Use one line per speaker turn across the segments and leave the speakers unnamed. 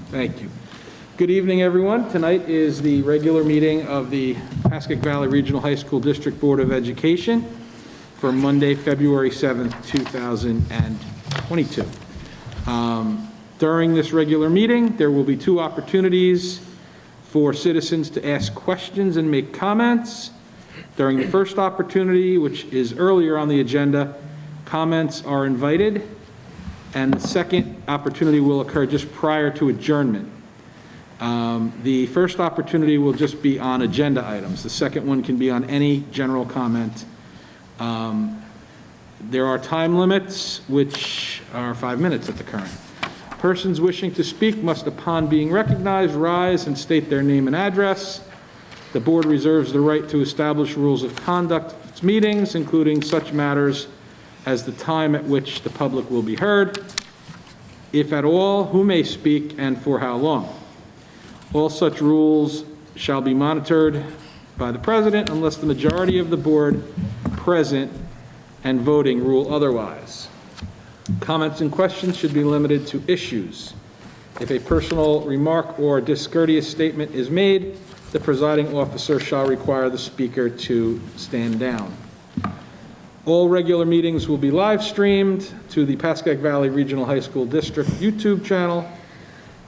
Thank you. Good evening, everyone. Tonight is the regular meeting of the Pascack Valley Regional High School District Board of Education for Monday, February 7th, 2022. During this regular meeting, there will be two opportunities for citizens to ask questions and make comments. During the first opportunity, which is earlier on the agenda, comments are invited, and the second opportunity will occur just prior to adjournment. The first opportunity will just be on agenda items. The second one can be on any general comment. There are time limits, which are 5 minutes at the current. Persons wishing to speak must, upon being recognized, rise and state their name and address. The board reserves the right to establish rules of conduct of its meetings, including such matters as the time at which the public will be heard, if at all, who may speak, and for how long. All such rules shall be monitored by the president unless the majority of the board present and voting rule otherwise. Comments and questions should be limited to issues. If a personal remark or discourteous statement is made, the presiding officer shall require the speaker to stand down. All regular meetings will be live streamed to the Pascack Valley Regional High School District YouTube channel,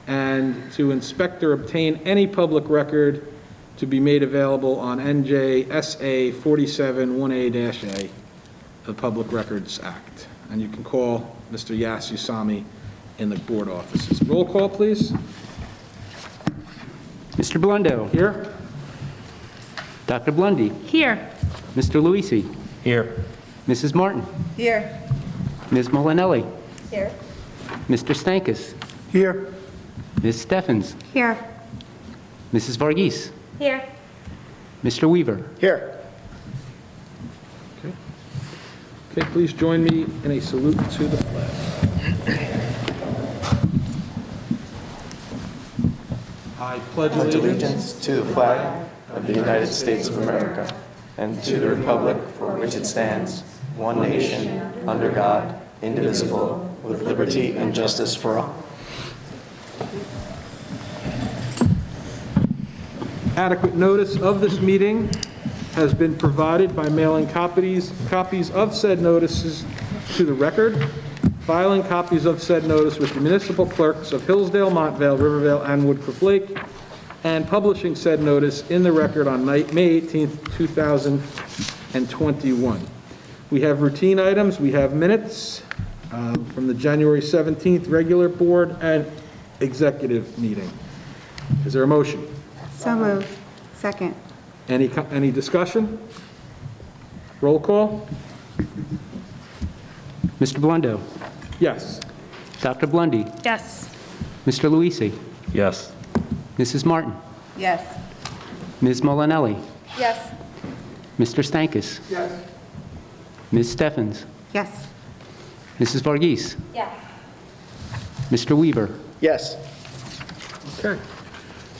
and to inspect or obtain any public record to be made available on NJSA 47-1A-A, the Public Records Act. And you can call Mr. Yas Usami in the board offices. Roll call, please.
Mr. Blundo.
Here.
Dr. Blundy.
Here.
Mr. Luisi.
Here.
Mrs. Martin.
Here.
Ms. Molinelli.
Here.
Mr. Stankus.
Here.
Ms. Steffens.
Here.
Mrs. Varghese.
Here.
Mr. Weaver.
Here.
Okay, please join me in a salute to the flag. I pledge
Allegiance to the flag of the United States of America and to the republic for which it stands, one nation, under God, indivisible, with liberty and justice for all.
Adequate notice of this meeting has been provided by mailing copies of said notices to the record, filing copies of said notice with the municipal clerks of Hillsdale, Montvale, Rivervale, and Woodcliff Lake, and publishing said notice in the record on May 18th, 2021. We have routine items. We have minutes from the January 17th regular board and executive meeting. Is there a motion?
So moved. Second.
Any discussion? Roll call?
Mr. Blundo.
Yes.
Dr. Blundy.
Yes.
Mr. Luisi.
Yes.
Mrs. Martin.
Yes.
Ms. Molinelli.
Yes.
Mr. Stankus.
Yes.
Ms. Steffens.
Yes.
Mrs. Varghese.
Yes.
Mr. Weaver.
Yes.
Okay.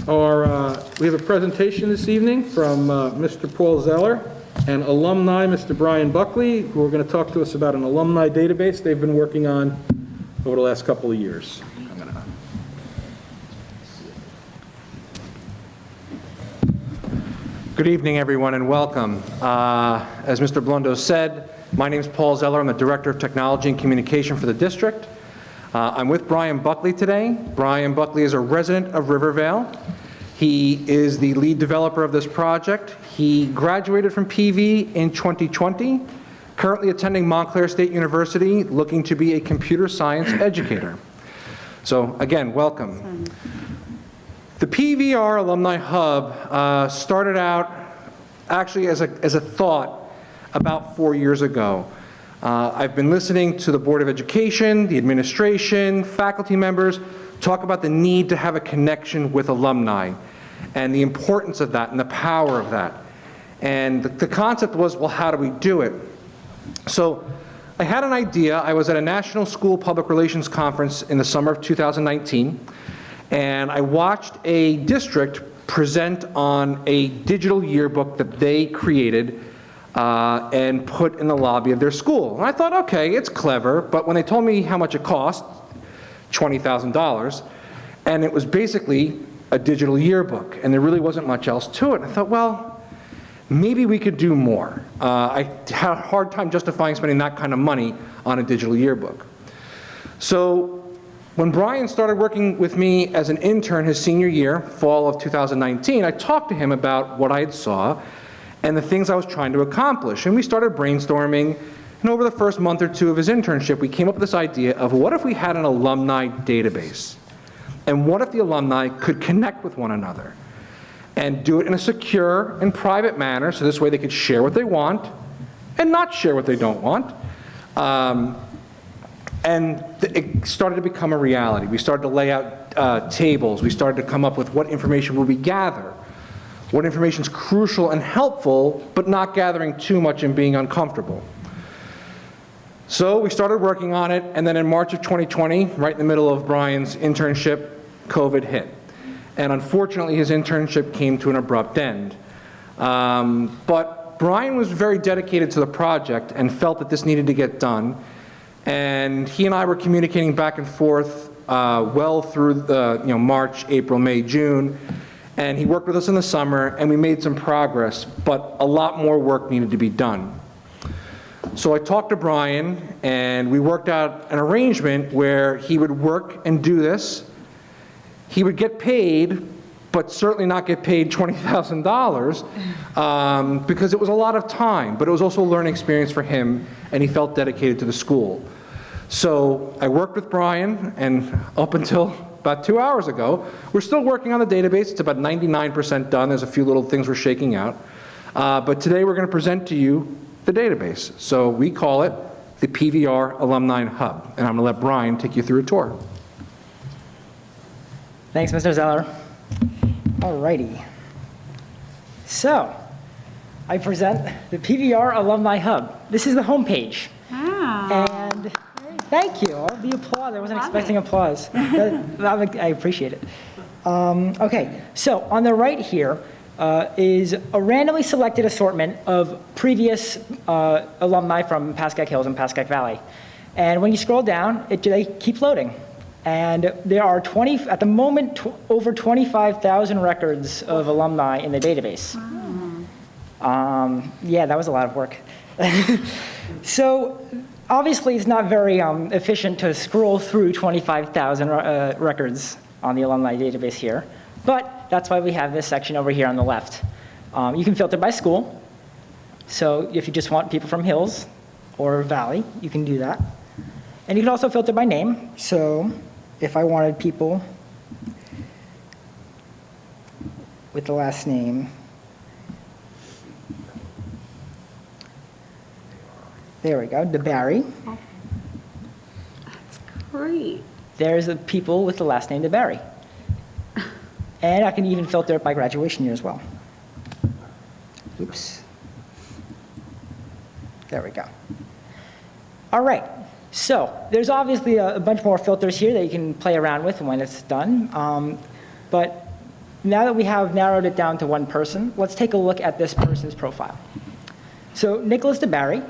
We have a presentation this evening from Mr. Paul Zeller and alumni Mr. Brian Buckley, who are going to talk to us about an alumni database they've been working on over the last couple of years.
Good evening, everyone, and welcome. As Mr. Blundo said, my name is Paul Zeller. I'm the Director of Technology and Communication for the district. I'm with Brian Buckley today. Brian Buckley is a resident of Rivervale. He is the lead developer of this project. He graduated from PV in 2020, currently attending Montclair State University, looking to be a computer science educator. So again, welcome. The PVR Alumni Hub started out actually as a thought about 4 years ago. I've been listening to the Board of Education, the administration, faculty members talk about the need to have a connection with alumni and the importance of that and the power of that. And the concept was, well, how do we do it? So I had an idea. I was at a National School Public Relations Conference in the summer of 2019, and I watched a district present on a digital yearbook that they created and put in the lobby of their school. And I thought, okay, it's clever, but when they told me how much it cost, $20,000, And it was basically a digital yearbook, and there really wasn't much else to it. I thought, well, maybe we could do more. I had a hard time justifying spending that kind of money on a digital yearbook. So when Brian started working with me as an intern his senior year, fall of 2019, I talked to him about what I had saw and the things I was trying to accomplish. And we started brainstorming, and over the first month or two of his internship, we came up with this idea of what if we had an alumni database? And what if the alumni could connect with one another and do it in a secure and private manner, so this way they could share what they want and not share what they don't want. And it started to become a reality. We started to lay out tables. We started to come up with what information would we gather, what information is crucial and helpful, but not gathering too much and being uncomfortable. So we started working on it, and then in March of 2020, right in the middle of Brian's internship, COVID hit. And unfortunately, his internship came to an abrupt end. But Brian was very dedicated to the project and felt that this needed to get done. And he and I were communicating back and forth well through the March, April, May, June. And he worked with us in the summer, and we made some progress, but a lot more work needed to be done. So I talked to Brian, and we worked out an arrangement where he would work and do this. He would get paid, but certainly not get paid $20,000 because it was a lot of time, but it was also a learning experience for him, and he felt dedicated to the school. So I worked with Brian, and up until about 2 hours ago, we're still working on the database. It's about 99% done. There's a few little things we're shaking out. But today we're going to present to you the database. So we call it the PVR Alumni Hub, and I'm going to let Brian take you through a tour.
Thanks, Mr. Zeller. Alrighty. So, I present the PVR Alumni Hub. This is the homepage.
Wow.
And thank you. All the applause. I wasn't
Love
expecting
it.
applause. I appreciate it. Okay, so on the right here is a randomly selected assortment of previous alumni from Pascack Hills and Pascack Valley. And when you scroll down, they keep loading. And there are at the moment, over 25,000 records of alumni in the database. Wow. Yeah, that was a lot of work. So obviously it's not very efficient to scroll through 25,000 records on the alumni database here, but that's why we have this section over here on the left. You can filter by school. So if you just want people from Hills or Valley, you can do that. And you can also filter by name. So if I wanted people with the last name, there we go, DeBarry.
That's great.
There's the people with the last name DeBarry. And I can even filter it by graduation year as well. Oops. There we go. All right. So there's obviously a bunch more filters here that you can play around with when it's done. But now that we have narrowed it down to one person, let's take a look at this person's profile. So Nicholas DeBarry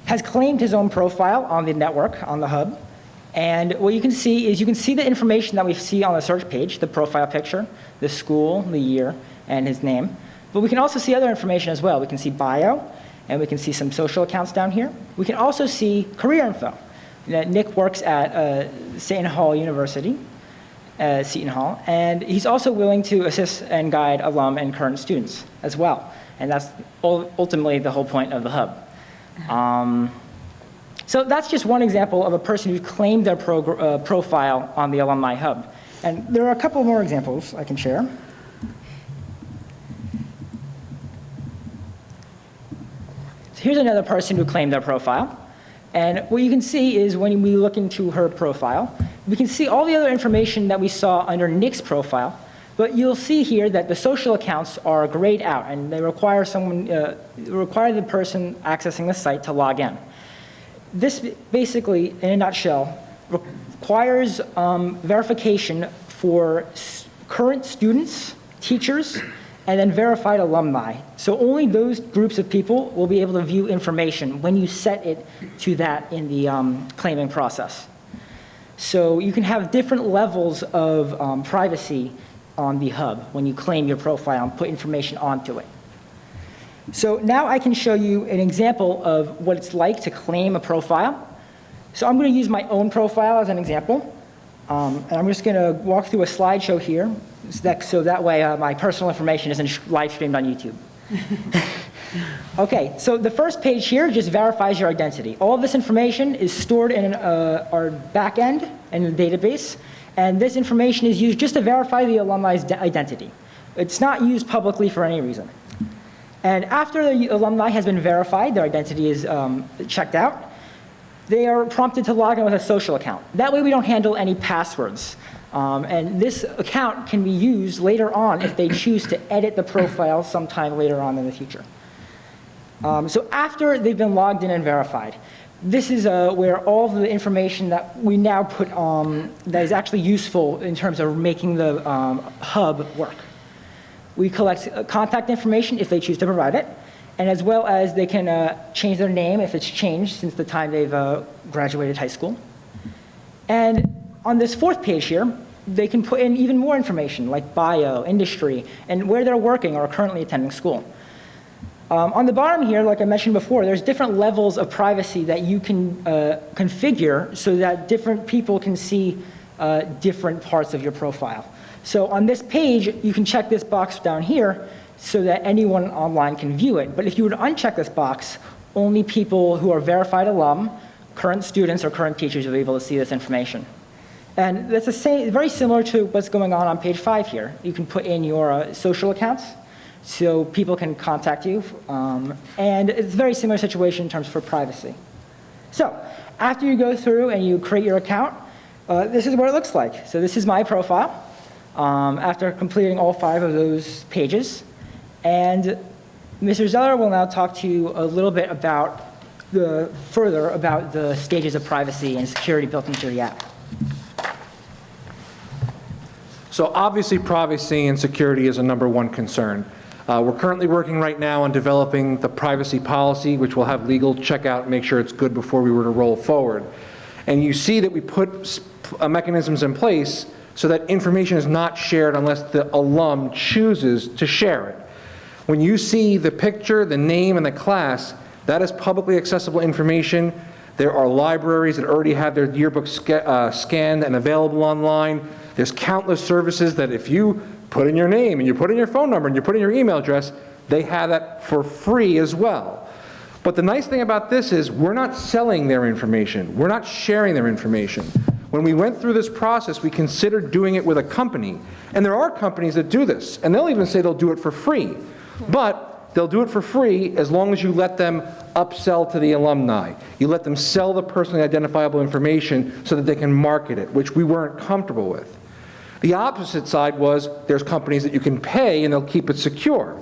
has claimed his own profile on the network, on the hub. And what you can see is the information that we see on the search page, the profile picture, the school, the year, and his name. But we can also see other information as well. We can see bio, and we can see some social accounts down here. We can also see career info. Nick works at Seton Hall University, Seton Hall, and he's also willing to assist and guide alum and current students as well. And that's ultimately the whole point of the hub. So that's just one example of a person who claimed their profile on the Alumni Hub. And there are a couple more examples I can share. So here's another person who claimed their profile. And what you can see is when we look into her profile, we can see all the other information that we saw under Nick's profile. But you'll see here that the social accounts are grayed out, and they require the person accessing the site to log in. This basically, in a nutshell, requires verification for current students, teachers, and then verified alumni. So only those groups of people will be able to view information when you set it to that in the claiming process. So you can have different levels of privacy on the hub when you claim your profile and put information onto it. So now I can show you an example of what it's like to claim a profile. So I'm going to use my own profile as an example. And I'm just going to walk through a slideshow here so that way my personal information isn't live streamed on YouTube. Okay, so the first page here just verifies your identity. All of this information is stored in our back end in the database, and this information is used just to verify the alumni's identity. It's not used publicly for any reason. And after the alumni has been verified, their identity is checked out, they are prompted to log in with a social account. That way we don't handle any passwords. And this account can be used later on if they choose to edit the profile sometime later on in the future. So after they've been logged in and verified, this is where all of the information that we now put that is actually useful in terms of making the hub work. We collect contact information if they choose to provide it, and as well as they can change their name if it's changed since the time they've graduated high school. And on this fourth page here, they can put in even more information like bio, industry, and where they're working or currently attending school. On the bottom here, like I mentioned before, there's different levels of privacy that you can configure so that different people can see different parts of your profile. So on this page, you can check this box down here so that anyone online can view it. But if you were to uncheck this box, only people who are verified alum, current students, or current teachers will be able to see this information. And that's very similar to what's going on page 5 here. You can put in your social accounts so people can contact you. And it's a very similar situation in terms for privacy. So after you go through and you create your account, this is what it looks like. So this is my profile after completing all 5 of those pages. And Mr. Zeller will now talk to you a little bit about further about the stages of privacy and security built into the app.
So obviously privacy and security is a #1 concern. We're currently working right now on developing the privacy policy, which will have legal check out and make sure it's good before we were to roll forward. And you see that we put mechanisms in place so that information is not shared unless the alum chooses to share it. When you see the picture, the name, and the class, that is publicly accessible information. There are libraries that already have their yearbooks scanned and available online. There's countless services that if you put in your name and you put in your phone number and you put in your email address, they have that for free as well. But the nice thing about this is we're not selling their information. We're not sharing their information. When we went through this process, we considered doing it with a company. And there are companies that do this, and they'll even say they'll do it for free. But they'll do it for free as long as you let them upsell to the alumni. You let them sell the personally identifiable information so that they can market it, which we weren't comfortable with. The opposite side was there's companies that you can pay and they'll keep it secure.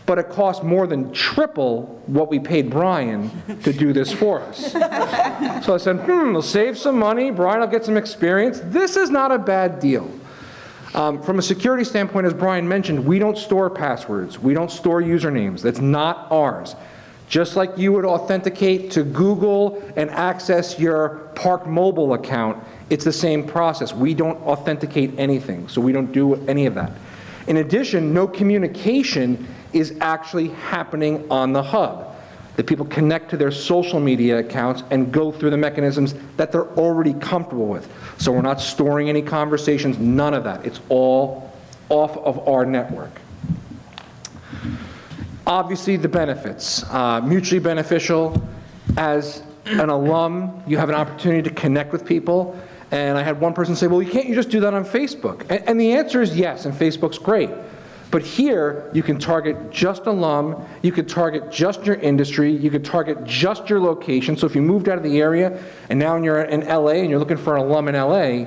But it costs more than triple what we paid Brian to do this for us. So I said, we'll save some money, Brian will get some experience. This is not a bad deal. From a security standpoint, as Brian mentioned, we don't store passwords. We don't store usernames. That's not ours. Just like you would authenticate to Google and access your Park Mobile account, it's the same process. We don't authenticate anything, so we don't do any of that. In addition, no communication is actually happening on the hub. The people connect to their social media accounts and go through the mechanisms that they're already comfortable with. So we're not storing any conversations, none of that. It's all off of our network. Obviously, the benefits. Mutually beneficial. As an alum, you have an opportunity to connect with people. And I had one person say, well, can't you just do that on Facebook? And the answer is yes, and Facebook's great. But here, you can target just alum, you could target just your industry, you could target just your location. So if you moved out of the area and now you're in LA and you're looking for an alum in LA,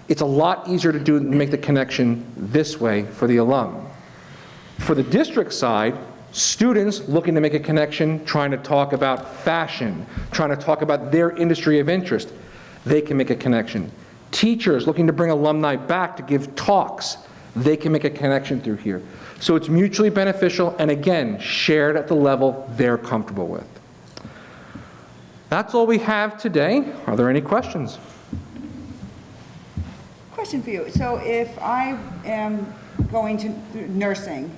it's a lot easier to make the connection this way for the alum. For the district side, students looking to make a connection, trying to talk about fashion, trying to talk about their industry of interest, they can make a connection. Teachers looking to bring alumni back to give talks, they can make a connection through here. So it's mutually beneficial and again, shared at the level they're comfortable with. That's all we have today. Are there any questions?
question for you. So if I am going to nursing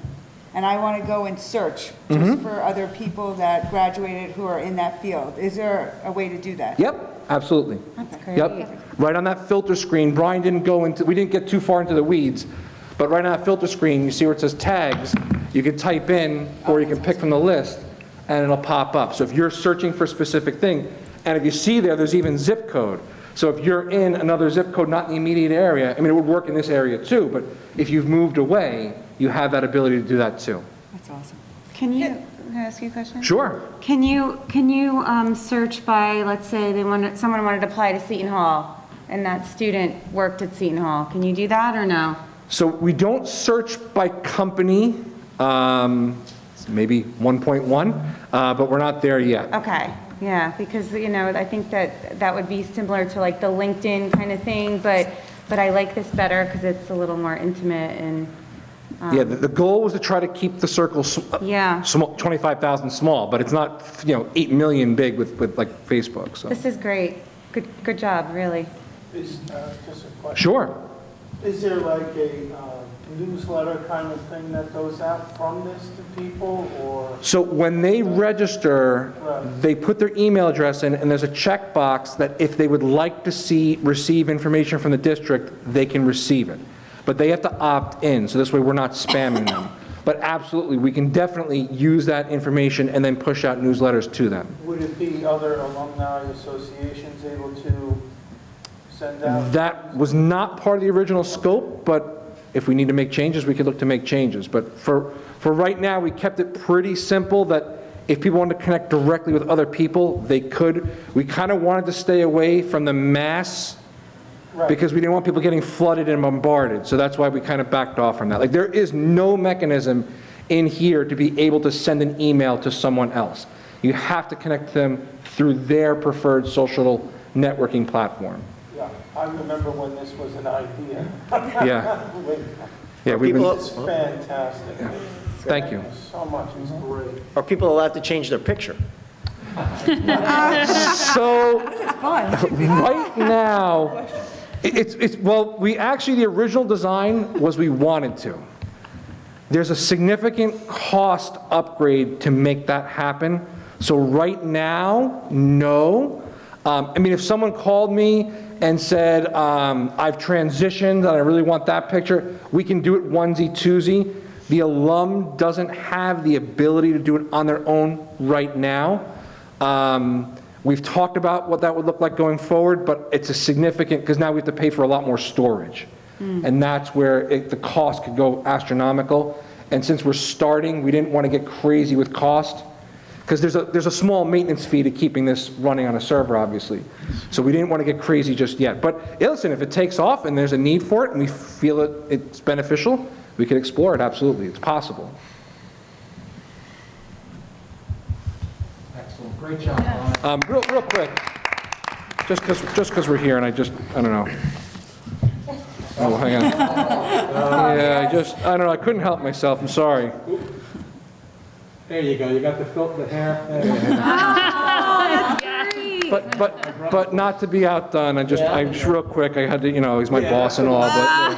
and I want to go and search just for other people that graduated who are in that field, is there a way to do that?
Yep, absolutely.
That's great.
Yep, right on that filter screen, Brian didn't go into, we didn't get too far into the weeds, but right on that filter screen, you see where it says tags, you can type in, or you can pick from the list, and it'll pop up. So if you're searching for a specific thing, and if you see there's even zip code. So if you're in another zip code, not in the immediate area, I mean, it would work in this area too, but if you've moved away, you have that ability to do that too.
That's awesome.
Can I ask you a question?
Sure.
Can you search by, let's say someone wanted to apply to Seton Hall and that student worked at Seton Hall. Can you do that or no?
So we don't search by company, maybe 1.1, but we're not there yet.
Okay, yeah, because, I think that would be similar to like the LinkedIn kind of thing, but I like this better because it's a little more intimate and.
Yeah, the goal was to try to keep the circle
Yeah.
small, 25,000 small, but it's not, 8 million big with like Facebook, so.
This is great. Good job, really.
Is, just a question.
Sure.
Is there like a newsletter kind of thing that goes out from this to people, or?
So when they register, they put their email address in, and there's a checkbox that if they would like to receive information from the district, they can receive it. But they have to opt in, so this way we're not spamming them. But absolutely, we can definitely use that information and then push out newsletters to them.
Would it be other alumni associations able to send out?
That was not part of the original scope, but if we need to make changes, we could look to make changes. But for right now, we kept it pretty simple that if people wanted to connect directly with other people, they could. We kind of wanted to stay away from the mass because we didn't want people getting flooded and bombarded. So that's why we kind of backed off from that. Like, there is no mechanism in here to be able to send an email to someone else. You have to connect them through their preferred social networking platform.
Yeah, I remember when this was an idea.
Yeah. Yeah, we've been,
It's fantastic.
thank you.
So much, it's great.
Are people allowed to change their picture?
So, right now, well, the original design was we wanted to. There's a significant cost upgrade to make that happen. So right now, no. I mean, if someone called me and said, I've transitioned and I really want that picture, we can do it onesie twosie. The alum doesn't have the ability to do it on their own right now. We've talked about what that would look like going forward, but it's a significant, because now we have to pay for a lot more storage. And that's where the cost could go astronomical. And since we're starting, we didn't want to get crazy with cost, because there's a small maintenance fee to keeping this running on a server, obviously. So we didn't want to get crazy just yet. But yeah, listen, if it takes off and there's a need for it and we feel it's beneficial, we could explore it, absolutely. It's possible. Excellent, great job. Real quick, just because we're here and I don't know. Oh, hang on. Yeah, I don't know, I couldn't help myself, I'm sorry.
There you go, you got the hair.
But not to be outdone, I just real quick, I had to, he's my boss and all, but,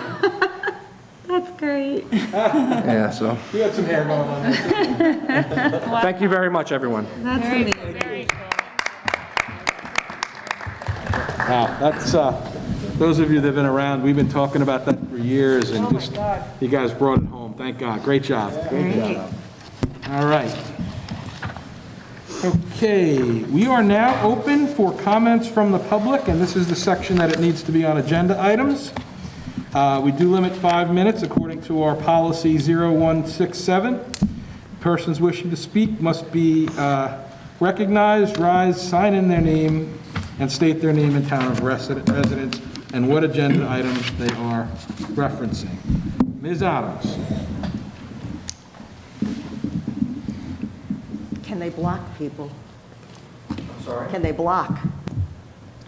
That's great.
yeah, so.
You got some hair going on there.
Thank you very much, everyone.
That's amazing.
Wow, that's, those of you that have been around, we've been talking about that for years, and just, you guys brought it home, thank God, great job. Great job. All right. Okay, we are now open for comments from the public, and this is the section that it needs to be on agenda items. We do limit 5 minutes according to our policy 0167. Persons wishing to speak must be recognized, rise, sign in their name, and state their name and town of residence and what agenda items they are referencing. Ms. Adams.
Can they block people?
I'm sorry?
Can they block?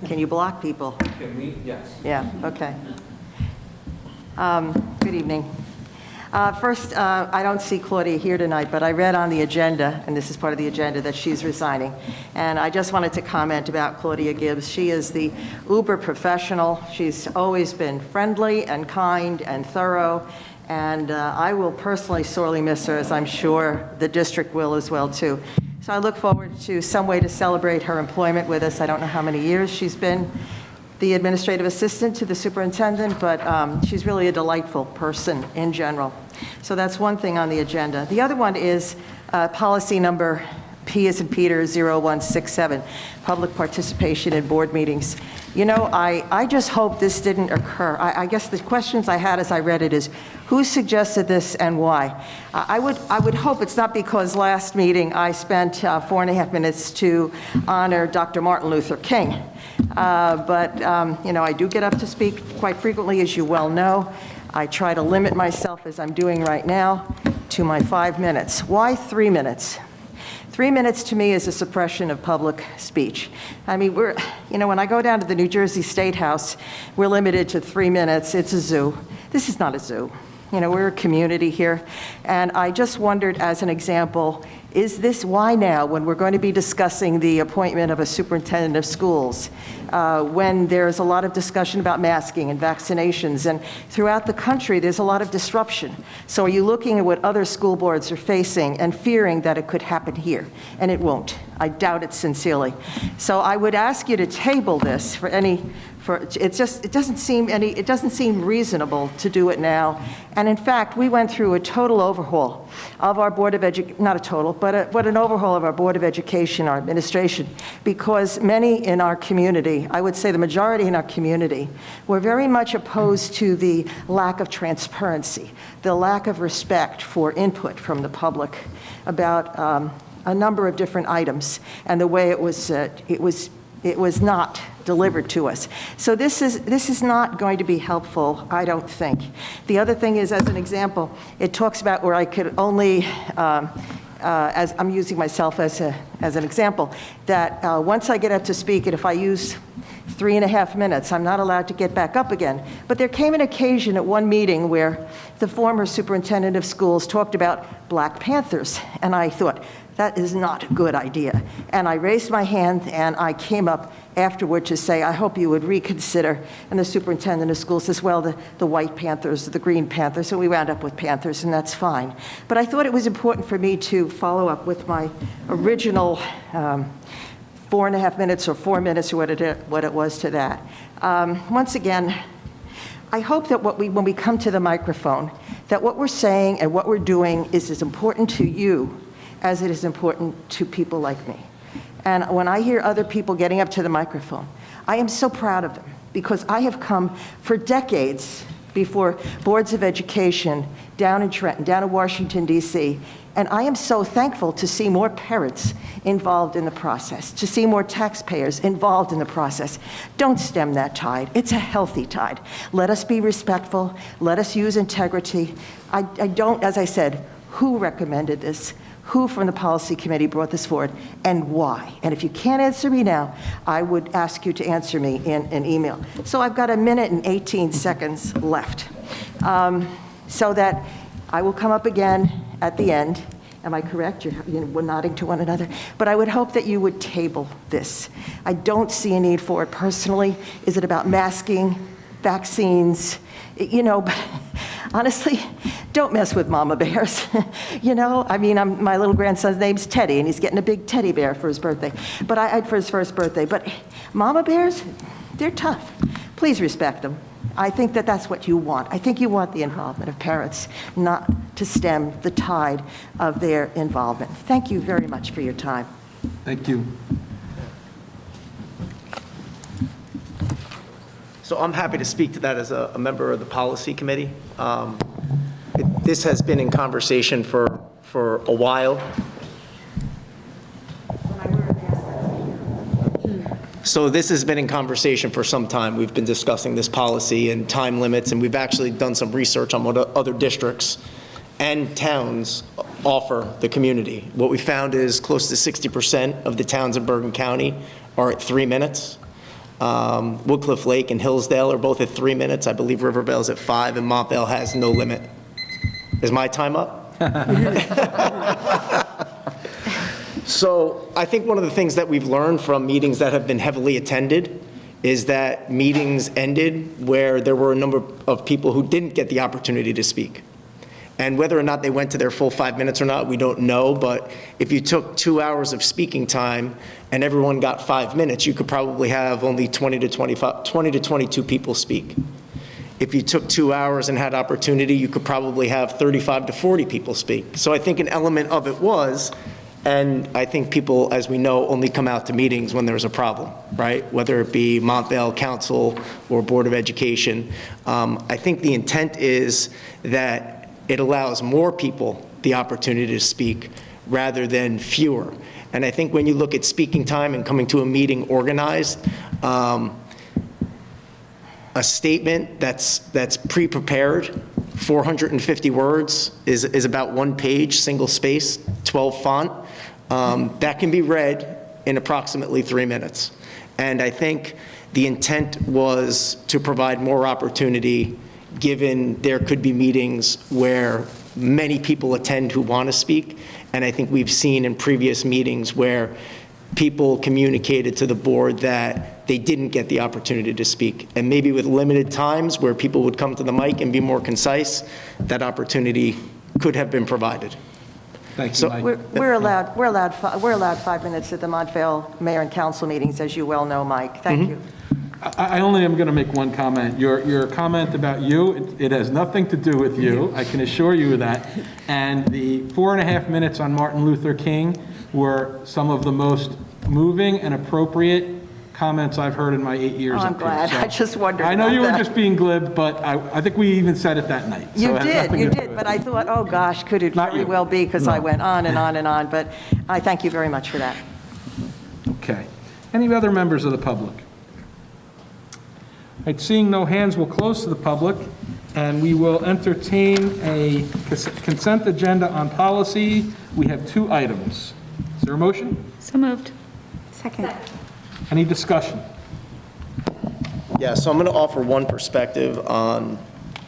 Can you block people?
Can we? Yes.
Yeah, okay. Good evening. First, I don't see Claudia here tonight, but I read on the agenda, and this is part of the agenda, that she's resigning. And I just wanted to comment about Claudia Gibbs. She is the uber professional. She's always been friendly and kind and thorough. And I will personally sorely miss her, as I'm sure the district will as well, too. So I look forward to some way to celebrate her employment with us. I don't know how many years she's been the administrative assistant to the superintendent, but she's really a delightful person in general. So that's one thing on the agenda. The other one is policy number P as in Peter 0167, public participation in board meetings. You know, I just hope this didn't occur. I guess the questions I had as I read it is, who suggested this and why? I would hope it's not because last meeting I spent 4.5 minutes to honor Dr. Martin Luther King. But you know, I do get up to speak quite frequently, as you well know. I try to limit myself, as I'm doing right now, to my 5 minutes. Why 3 minutes? 3 minutes to me is a suppression of public speech. I mean, you know, when I go down to the New Jersey State House, we're limited to 3 minutes. It's a zoo. This is not a zoo. You know, we're a community here. And I just wondered, as an example, is this why now, when we're going to be discussing the appointment of a superintendent of schools, when there's a lot of discussion about masking and vaccinations, and throughout the country there's a lot of disruption. So are you looking at what other school boards are facing and fearing that it could happen here? And it won't. I doubt it sincerely. So I would ask you to table this it doesn't seem reasonable to do it now. And in fact, we went through a total overhaul of our Board of Education, not a total, but an overhaul of our Board of Education, our administration, because many in our community, I would say the majority in our community, were very much opposed to the lack of transparency, the lack of respect for input from the public about a number of different items and the way it was not delivered to us. So this is not going to be helpful, I don't think. The other thing is, as an example, it talks about where I could only, as I'm using myself as an example, that once I get up to speak, and if I use 3.5 minutes, I'm not allowed to get back up again. But there came an occasion at one meeting where the former superintendent of schools talked about Black Panthers, and I thought, that is not a good idea. And I raised my hand and I came up afterward to say, I hope you would reconsider. And the superintendent of schools says, well, the white Panthers, the green Panthers, so we wound up with Panthers, and that's fine. But I thought it was important for me to follow up with my original 4.5 minutes or 4 minutes, or what it was to that. Once again, I hope that when we come to the microphone, that what we're saying and what we're doing is as important to you as it is important to people like me. And when I hear other people getting up to the microphone, I am so proud of them, because I have come for decades before boards of education down in Trenton, down in Washington, D.C., and I am so thankful to see more parents involved in the process, to see more taxpayers involved in the process. Don't stem that tide. It's a healthy tide. Let us be respectful. Let us use integrity. I don't, as I said, who recommended this? Who from the policy committee brought this forward, and why? And if you can't answer me now, I would ask you to answer me in an email. So I've got 1 minute and 18 seconds left, so that I will come up again at the end. Am I correct? We're nodding to one another. But I would hope that you would table this. I don't see a need for it personally. Is it about masking, vaccines? You know, but honestly, don't mess with mama bears. You know, I mean, my little grandson's name's Teddy, and he's getting a big teddy bear for his birthday, for his first birthday. But mama bears, they're tough. Please respect them. I think that that's what you want. I think you want the involvement of parents, not to stem the tide of their involvement. Thank you very much for your time.
Thank you.
So I'm happy to speak to that as a member of the policy committee. This has been in conversation for a while. So this has been in conversation for some time. We've been discussing this policy and time limits, and we've actually done some research on what other districts and towns offer the community. What we found is close to 60% of the towns in Bergen County are at 3 minutes. Woodcliff Lake and Hillsdale are both at 3 minutes. I believe Rivervale's at 5, and Montvale has no limit. Is my time up? So I think one of the things that we've learned from meetings that have been heavily attended is that meetings ended where there were a number of people who didn't get the opportunity to speak. And whether or not they went to their full 5 minutes or not, we don't know, but if you took 2 hours of speaking time and everyone got 5 minutes, you could probably have only 20 to 22 people speak. If you took 2 hours and had opportunity, you could probably have 35 to 40 people speak. So I think an element of it was, and I think people, as we know, only come out to meetings when there's a problem, right? Whether it be Montvale Council or Board of Education. I think the intent is that it allows more people the opportunity to speak rather than fewer. And I think when you look at speaking time and coming to a meeting organized, a statement that's pre-prepared, 450 words, is about 1 page, single space, 12 font. That can be read in approximately 3 minutes. And I think the intent was to provide more opportunity, given there could be meetings where many people attend who want to speak. And I think we've seen in previous meetings where people communicated to the board that they didn't get the opportunity to speak. And maybe with limited times where people would come to the mic and be more concise, that opportunity could have been provided.
Thank you,
So-
Mike.
We're allowed 5 minutes at the Montvale Mayor and Council meetings, as you well know, Mike. Thank you.
I only am going to make one comment. Your comment about you, it has nothing to do with you. I can assure you of that. And the 4.5 minutes on Martin Luther King were some of the most moving and appropriate comments I've heard in my 8 years
Oh, I'm
up here.
glad.
So
I just wondered
I know
about
you were
that.
just being glib, but I think we even said it that night. So
You
it has nothing
did,
to do with
but
it.
I thought, oh gosh, could it
Not
very
you.
well be, because I
No.
went on and on and on, but I thank you very much for that.
Okay. Any other members of the public? All right, seeing no hands, we'll close to the public, and we will entertain a consent agenda on policy. We have 2 items. Is there a motion?
So moved. Second.
Any discussion?
Yeah, so I'm going to offer one perspective on,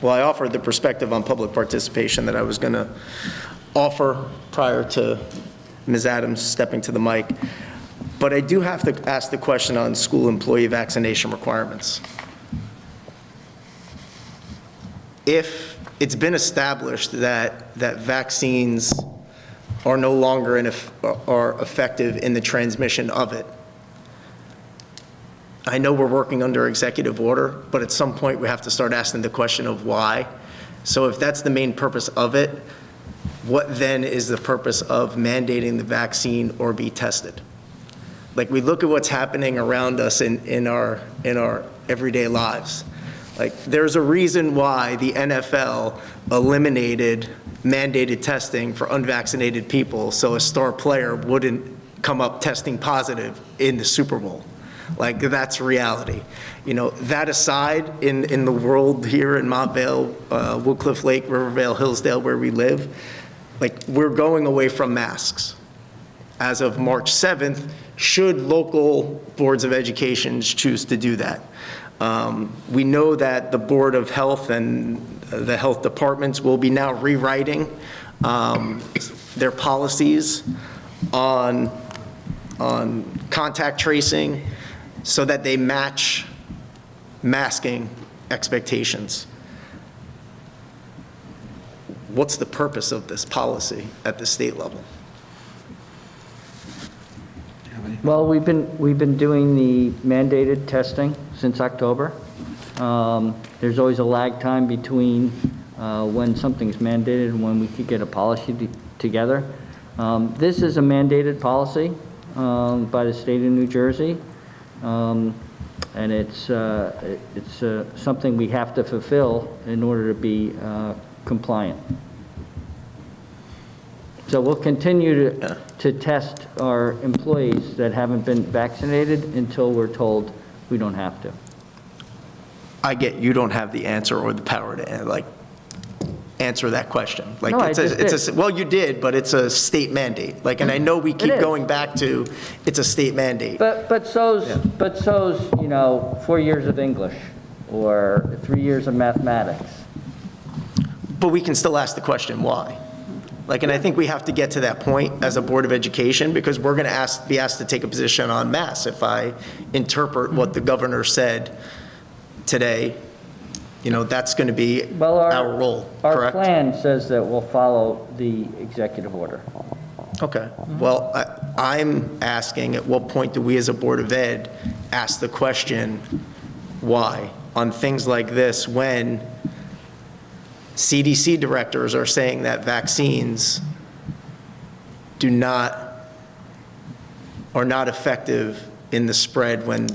well, I offered the perspective on public participation that I was going to offer prior to Ms. Adams stepping to the mic. But I do have to ask the question on school employee vaccination requirements. If it's been established that vaccines are no longer are effective in the transmission of it, I know we're working under executive order, but at some point we have to start asking the question of why. So if that's the main purpose of it, what then is the purpose of mandating the vaccine or be tested? Like, we look at what's happening around us in our everyday lives. Like, there's a reason why the NFL eliminated mandated testing for unvaccinated people so a star player wouldn't come up testing positive in the Super Bowl. Like, that's reality. You know, that aside, in the world here in Montvale, Woodcliff Lake, Rivervale, Hillsdale, where we live, like, we're going away from masks. As of March 7th, should local boards of education choose to do that. We know that the Board of Health and the health departments will be now rewriting their policies on contact tracing so that they match masking expectations. What's the purpose of this policy at the state level?
Well, we've been doing the mandated testing since October. There's always a lag time between when something's mandated and when we could get a policy together. This is a mandated policy by the state of New Jersey, and it's something we have to fulfill in order to be compliant. So we'll continue to test our employees that haven't been vaccinated until we're told we don't have to.
I get you don't have the answer or the power to like answer that question. Like,
No, I just did.
well, you did, but it's a state mandate. Like, and I know we keep
is.
going back to it's a state mandate.
But so's, you know, 4 years of English or 3 years of mathematics.
But we can still ask the question, why? Like, and I think we have to get to that point as a Board of Education, because we're going to be asked to take a position on mass. If I interpret what the governor said today, you know, that's going to be
Well,
our role,
Our
correct?
plan says that we'll follow the executive order.
Okay. Well, I'm asking, at what point do we as a Board of Ed ask the question, why? On things like this, when CDC directors are saying that vaccines are not effective in the spread, when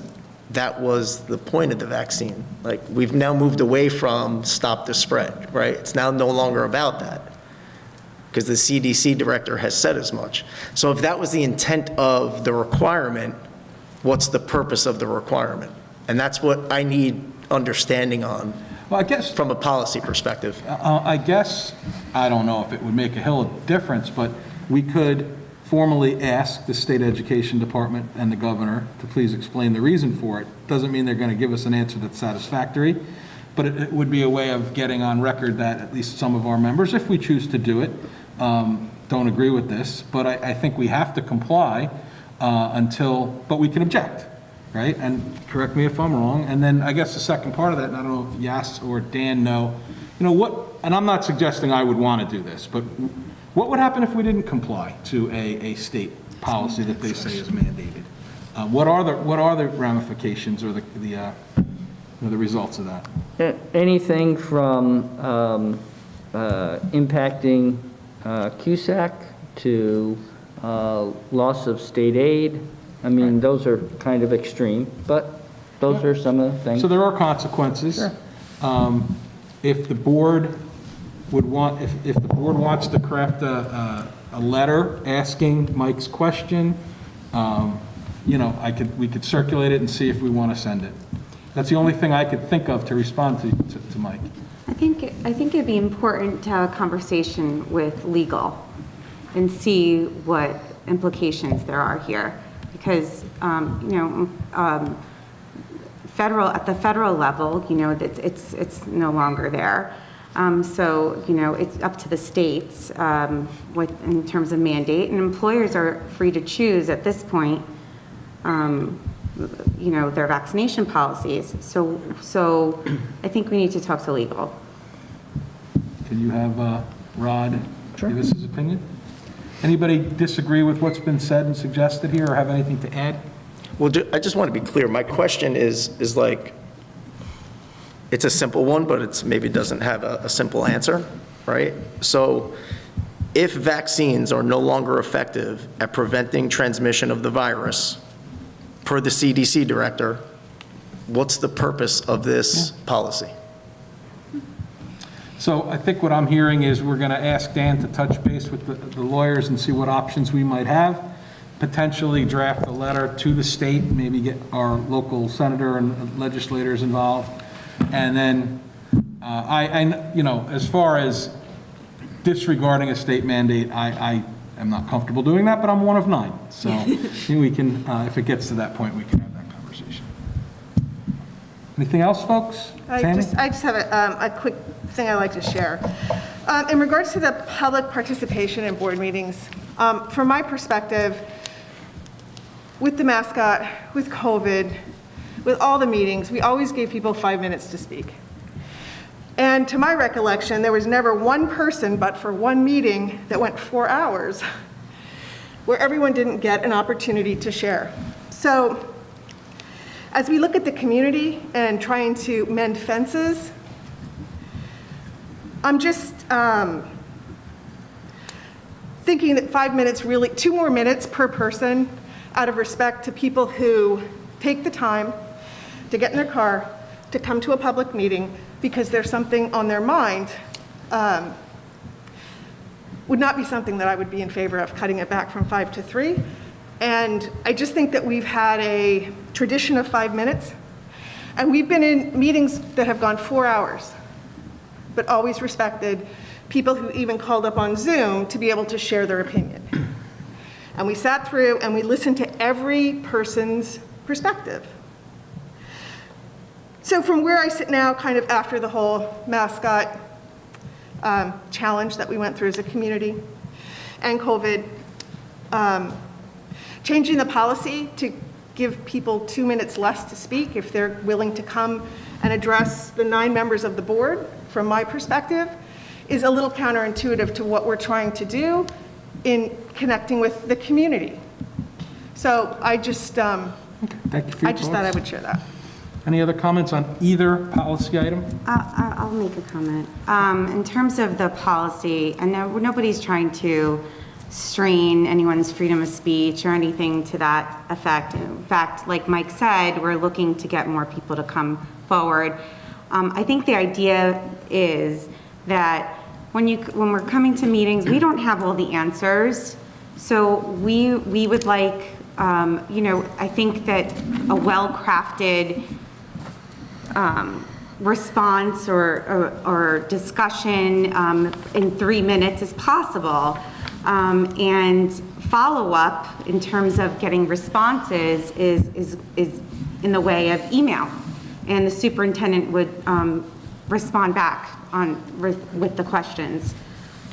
that was the point of the vaccine. Like, we've now moved away from stop the spread, right? It's now no longer about that, because the CDC director has said as much. So if that was the intent of the requirement, what's the purpose of the requirement? And that's what I need understanding on.
Well, I guess,
From a policy perspective.
I don't know if it would make a hill of difference, but we could formally ask the state education department and the governor to please explain the reason for it. Doesn't mean they're going to give us an answer that's satisfactory, but it would be a way of getting on record that at least some of our members, if we choose to do it, don't agree with this. But I think we have to comply but we can object, right? And correct me if I'm wrong. And then I guess the second part of that, and I don't know if Yas or Dan know, and I'm not suggesting I would want to do this, but what would happen if we didn't comply to a state policy that they say is mandated? What are the ramifications or the results of that?
Anything from impacting CUSAC to loss of state aid. I mean, those are kind of extreme, but those are some of the things.
So there are consequences.
Sure.
If the board if the board wants to craft a letter asking Mike's question, we could circulate it and see if we want to send it. That's the only thing I could think of to respond to Mike.
I think it'd be important to have a conversation with legal and see what implications there are here. Because, at the federal level, it's no longer there. So, it's up to the states in terms of mandate, and employers are free to choose at this point, their vaccination policies. So I think we need to talk to legal.
Can you have Rod give us his opinion? Anybody disagree with what's been said and suggested here, or have anything to add?
Well, I just want to be clear. My question is like, it's a simple one, but it's maybe doesn't have a simple answer, right? So if vaccines are no longer effective at preventing transmission of the virus, per the CDC director, what's the purpose of this policy?
So I think what I'm hearing is we're going to ask Dan to touch base with the lawyers and see what options we might have, potentially draft a letter to the state, maybe get our local senator and legislators involved. And then as far as disregarding a state mandate, I am not comfortable doing that, but I'm one of 9. So we can, if it gets to that point, we can have that conversation. Anything else, folks? Tammy?
I just have a quick thing I'd like to share. In regards to the public participation in board meetings, from my perspective, with the mascot, with COVID, with all the meetings, we always gave people 5 minutes to speak. And to my recollection, there was never one person, but for one meeting that went 4 hours, where everyone didn't get an opportunity to share. So as we look at the community and trying to mend fences, I'm just thinking that 5 minutes, really 2 more minutes per person, out of respect to people who take the time to get in their car, to come to a public meeting because there's something on their mind, would not be something that I would be in favor of, cutting it back from 5 to 3. And I just think that we've had a tradition of 5 minutes, and we've been in meetings that have gone 4 hours, but always respected people who even called up on Zoom to be able to share their opinion. And we sat through and we listened to every person's perspective. So from where I sit now, kind of after the whole mascot challenge that we went through as a community, and COVID, changing the policy to give people 2 minutes less to speak if they're willing to come and address the 9 members of the board, from my perspective, is a little counterintuitive to what we're trying to do in connecting with the community. So I just,
Thank you for your
I just thought I
thoughts.
would share that.
Any other comments on either policy item?
I'll make a comment. In terms of the policy, and nobody's trying to strain anyone's freedom of speech or anything to that effect. In fact, like Mike said, we're looking to get more people to come forward. I think the idea is that when we're coming to meetings, we don't have all the answers. So we would like, I think that a well-crafted response or discussion in 3 minutes is possible. And follow-up in terms of getting responses is in the way of email. And the superintendent would respond back with the questions.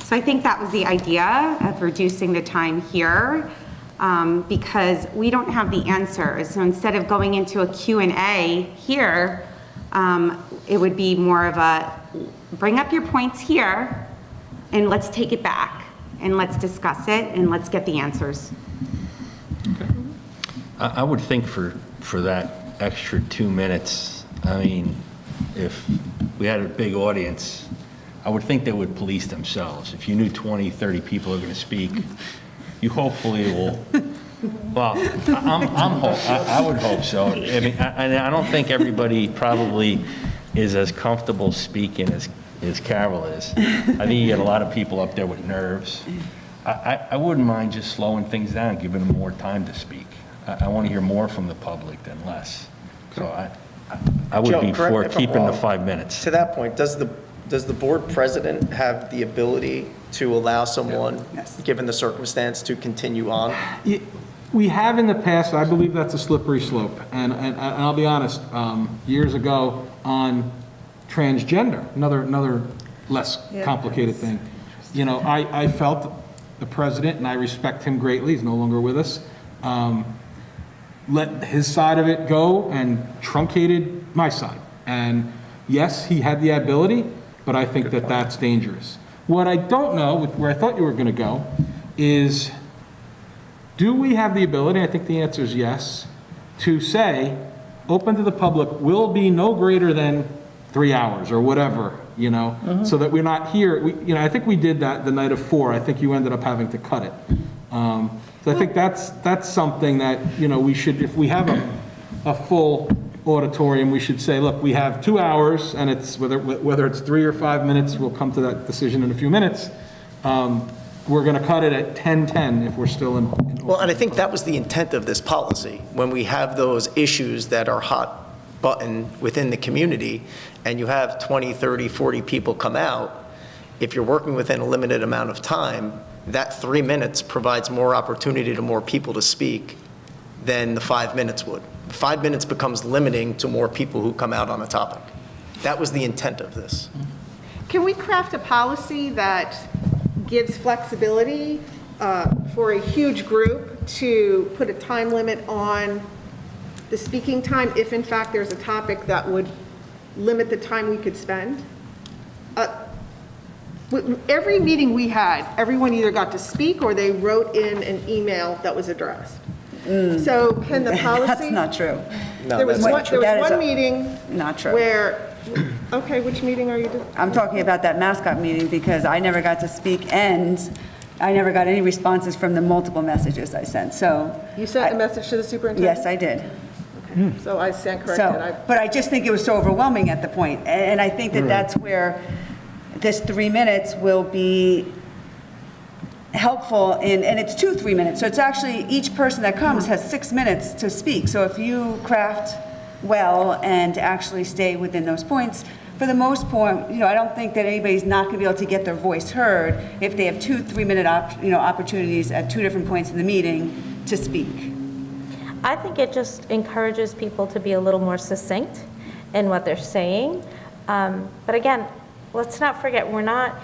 So I think that was the idea of reducing the time here, because we don't have the answers. So instead of going into a Q&A here, it would be more of a, bring up your points here, and let's take it back, and let's discuss it, and let's get the answers.
I would think for that extra 2 minutes, I mean, if we had a big audience, I would think they would police themselves. If you knew 20, 30 people are going to speak, you hopefully will, well, I would hope so. I mean, I don't think everybody probably is as comfortable speaking as Carol is. I think you get a lot of people up there with nerves. I wouldn't mind just slowing things down, giving them more time to speak. I want to hear more from the public than less. So I would
Joe,
be
correct
for
me if I'm
keeping the
wrong.
5 minutes.
To that point, does the board president have the ability to allow someone, given the circumstance, to continue on?
We have in the past, I believe that's a slippery slope. And I'll be honest, years ago on transgender, another less complicated thing. I felt the president, and I respect him greatly, he's no longer with us, let his side of it go and truncated my side. And yes, he had the ability, but I think that that's dangerous. What I don't know, where I thought you were going to go, is do we have the ability, I think the answer is yes, to say, open to the public will be no greater than 3 hours or whatever, so that we're not here. I think we did that the night of 4. I think you ended up having to cut it. So I think that's something that, we should, if we have a full auditorium, we should say, look, we have 2 hours, and it's whether it's 3 or 5 minutes, we'll come to that decision in a few minutes. We're going to cut it at 10:10 if we're still in.
Well, and I think that was the intent of this policy. When we have those issues that are hot button within the community, and you have 20, 30, 40 people come out, if you're working within a limited amount of time, that 3 minutes provides more opportunity to more people to speak than the 5 minutes would. 5 minutes becomes limiting to more people who come out on a topic. That was the intent of this.
Can we craft a policy that gives flexibility for a huge group to put a time limit on the speaking time if in fact there's a topic that would limit the time we could spend? Every meeting we had, everyone either got to speak or they wrote in an email that was addressed. So can the policy?
That's not true.
No,
There was
that's not true.
one meeting
Not true.
where, okay, which meeting are you doing?
I'm talking about that mascot meeting because I never got to speak and I never got any responses from the multiple messages I sent, so.
You sent a message to the superintendent?
Yes, I did.
Okay, so I stand corrected.
So, but I just think it was so overwhelming at the point, and I think that that's where this 3 minutes will be helpful in, and it's 2 3 minutes, so it's actually, each person that comes has 6 minutes to speak. So if you craft well and actually stay within those points, for the most part, I don't think that anybody's not going to be able to get their voice heard if they have 2 3 minute opportunities at 2 different points in the meeting to speak.
I think it just encourages people to be a little more succinct in what they're saying. But again, let's not forget, we're not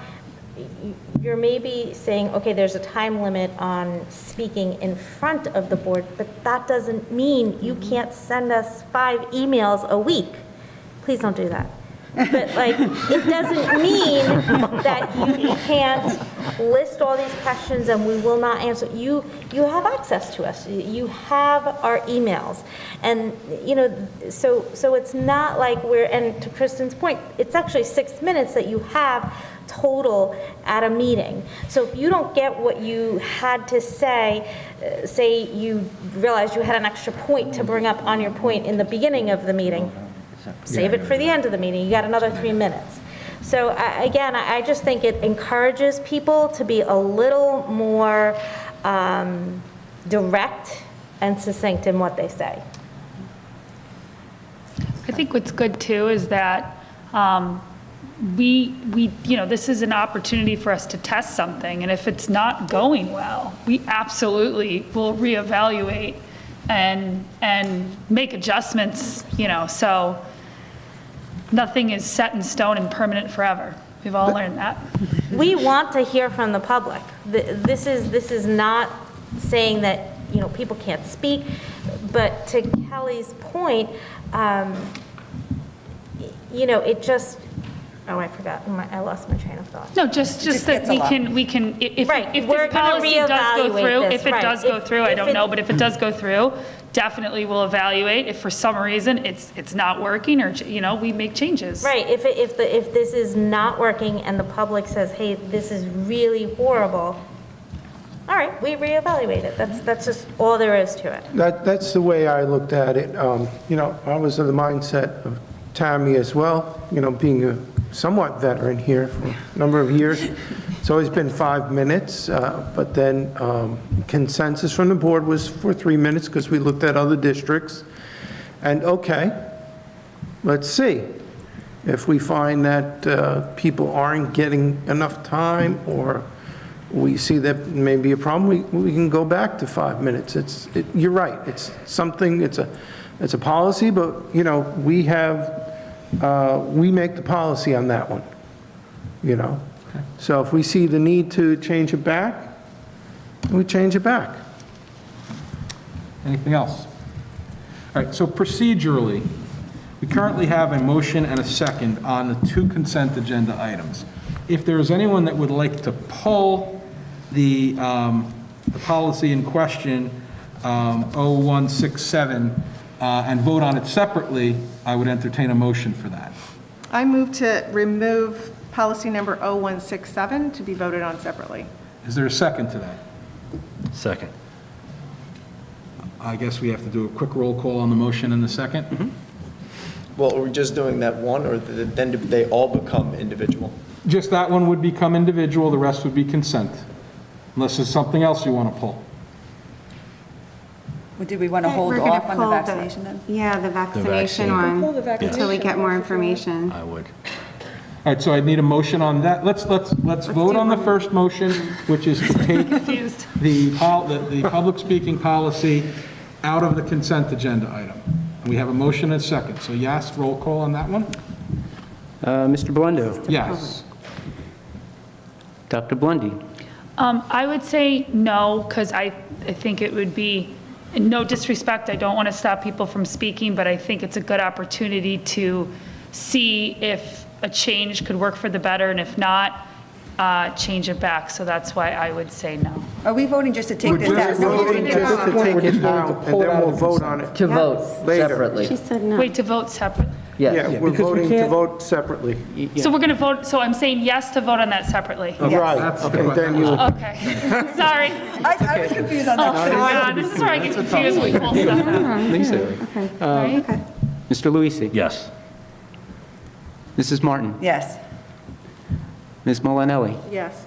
you're maybe saying, okay, there's a time limit on speaking in front of the board, but that doesn't mean you can't send us 5 emails a week. Please don't do that. But like, it doesn't mean that you can't list all these questions and we will not answer. You have access to us. You have our emails. And, you know, so it's not like and to Kristen's point, it's actually 6 minutes that you have total at a meeting. So if you don't get what you had to say you realized you had an extra point to bring up on your point in the beginning of the meeting, save it for the end of the meeting. You got another 3 minutes. So I just think it encourages people to be a little more direct and succinct in what they say.
I think what's good too is that we this is an opportunity for us to test something, and if it's not going well, we absolutely will reevaluate and make adjustments, so nothing is set in stone and permanent forever. We've all learned that.
We want to hear from the public. This is not saying that, people can't speak, but to Kelly's point, it just, I forgot, I lost my train of thought.
No, just that we can, if this policy does go through, if it does go through, I don't know, but if it does go through, definitely we'll evaluate. If for some reason it's not working, or, we make changes.
Right, if this is not working and the public says, hey, this is really horrible, all right, we reevaluate it. That's just all there is to it.
That's the way I looked at it. I was in the mindset of Tammy as well, being a somewhat veteran here for a number of years. It's always been 5 minutes, but then consensus from the board was for 3 minutes because we looked at other districts. And okay, let's see. If we find that people aren't getting enough time, or we see that may be a problem, we can go back to 5 minutes. You're right. It's something. It's a policy, but we make the policy on that one. So if we see the need to change it back, we change it back.
Anything else? All right, so procedurally, we currently have a motion and a second on the 2 consent agenda items. If there is anyone that would like to pull the policy in question, 0167, and vote on it separately, I would entertain a motion for that.
I move to remove policy number 0167 to be voted on separately.
Is there a second to that?
Second.
I guess we have to do a quick roll call on the motion and the second.
Well, are we just doing that one, or then do they all become individual?
Just that one would become individual, the rest would be consent, unless there's something else you want to pull.
Well, do we want to hold off on the vaccination then?
Yeah, the vaccination
Pull
one,
the vaccination.
until we get more information.
I would.
All right, so I need a motion on that. Let's vote on the first motion, which is to take the public speaking policy out of the consent agenda item. We have a motion and a second. So yes, roll call on that one?
Mr. Blundo?
Yes.
Dr. Blundy?
I would say no, because I think it would be, no disrespect, I don't want to stop people from speaking, but I think it's a good opportunity to see if a change could work for the better, and if not, change it back. So that's why I would say no.
Are we voting just to take this out?
Voting just to take it out, and then we'll vote on it
To vote
later.
separately.
She said no.
Wait, to vote separately?
Yeah, we're
because we
voting to
can't-
vote separately.
So we're going to vote, so I'm saying yes to vote on that separately.
Right,
That's the
and then you,
Okay, sorry.
I was confused on that.
Oh, God, this is where I get confused when we pull stuff out.
Okay.
Mr. Luisi?
Yes.
Mrs. Martin?
Yes.
Ms. Molinelli?
Yes.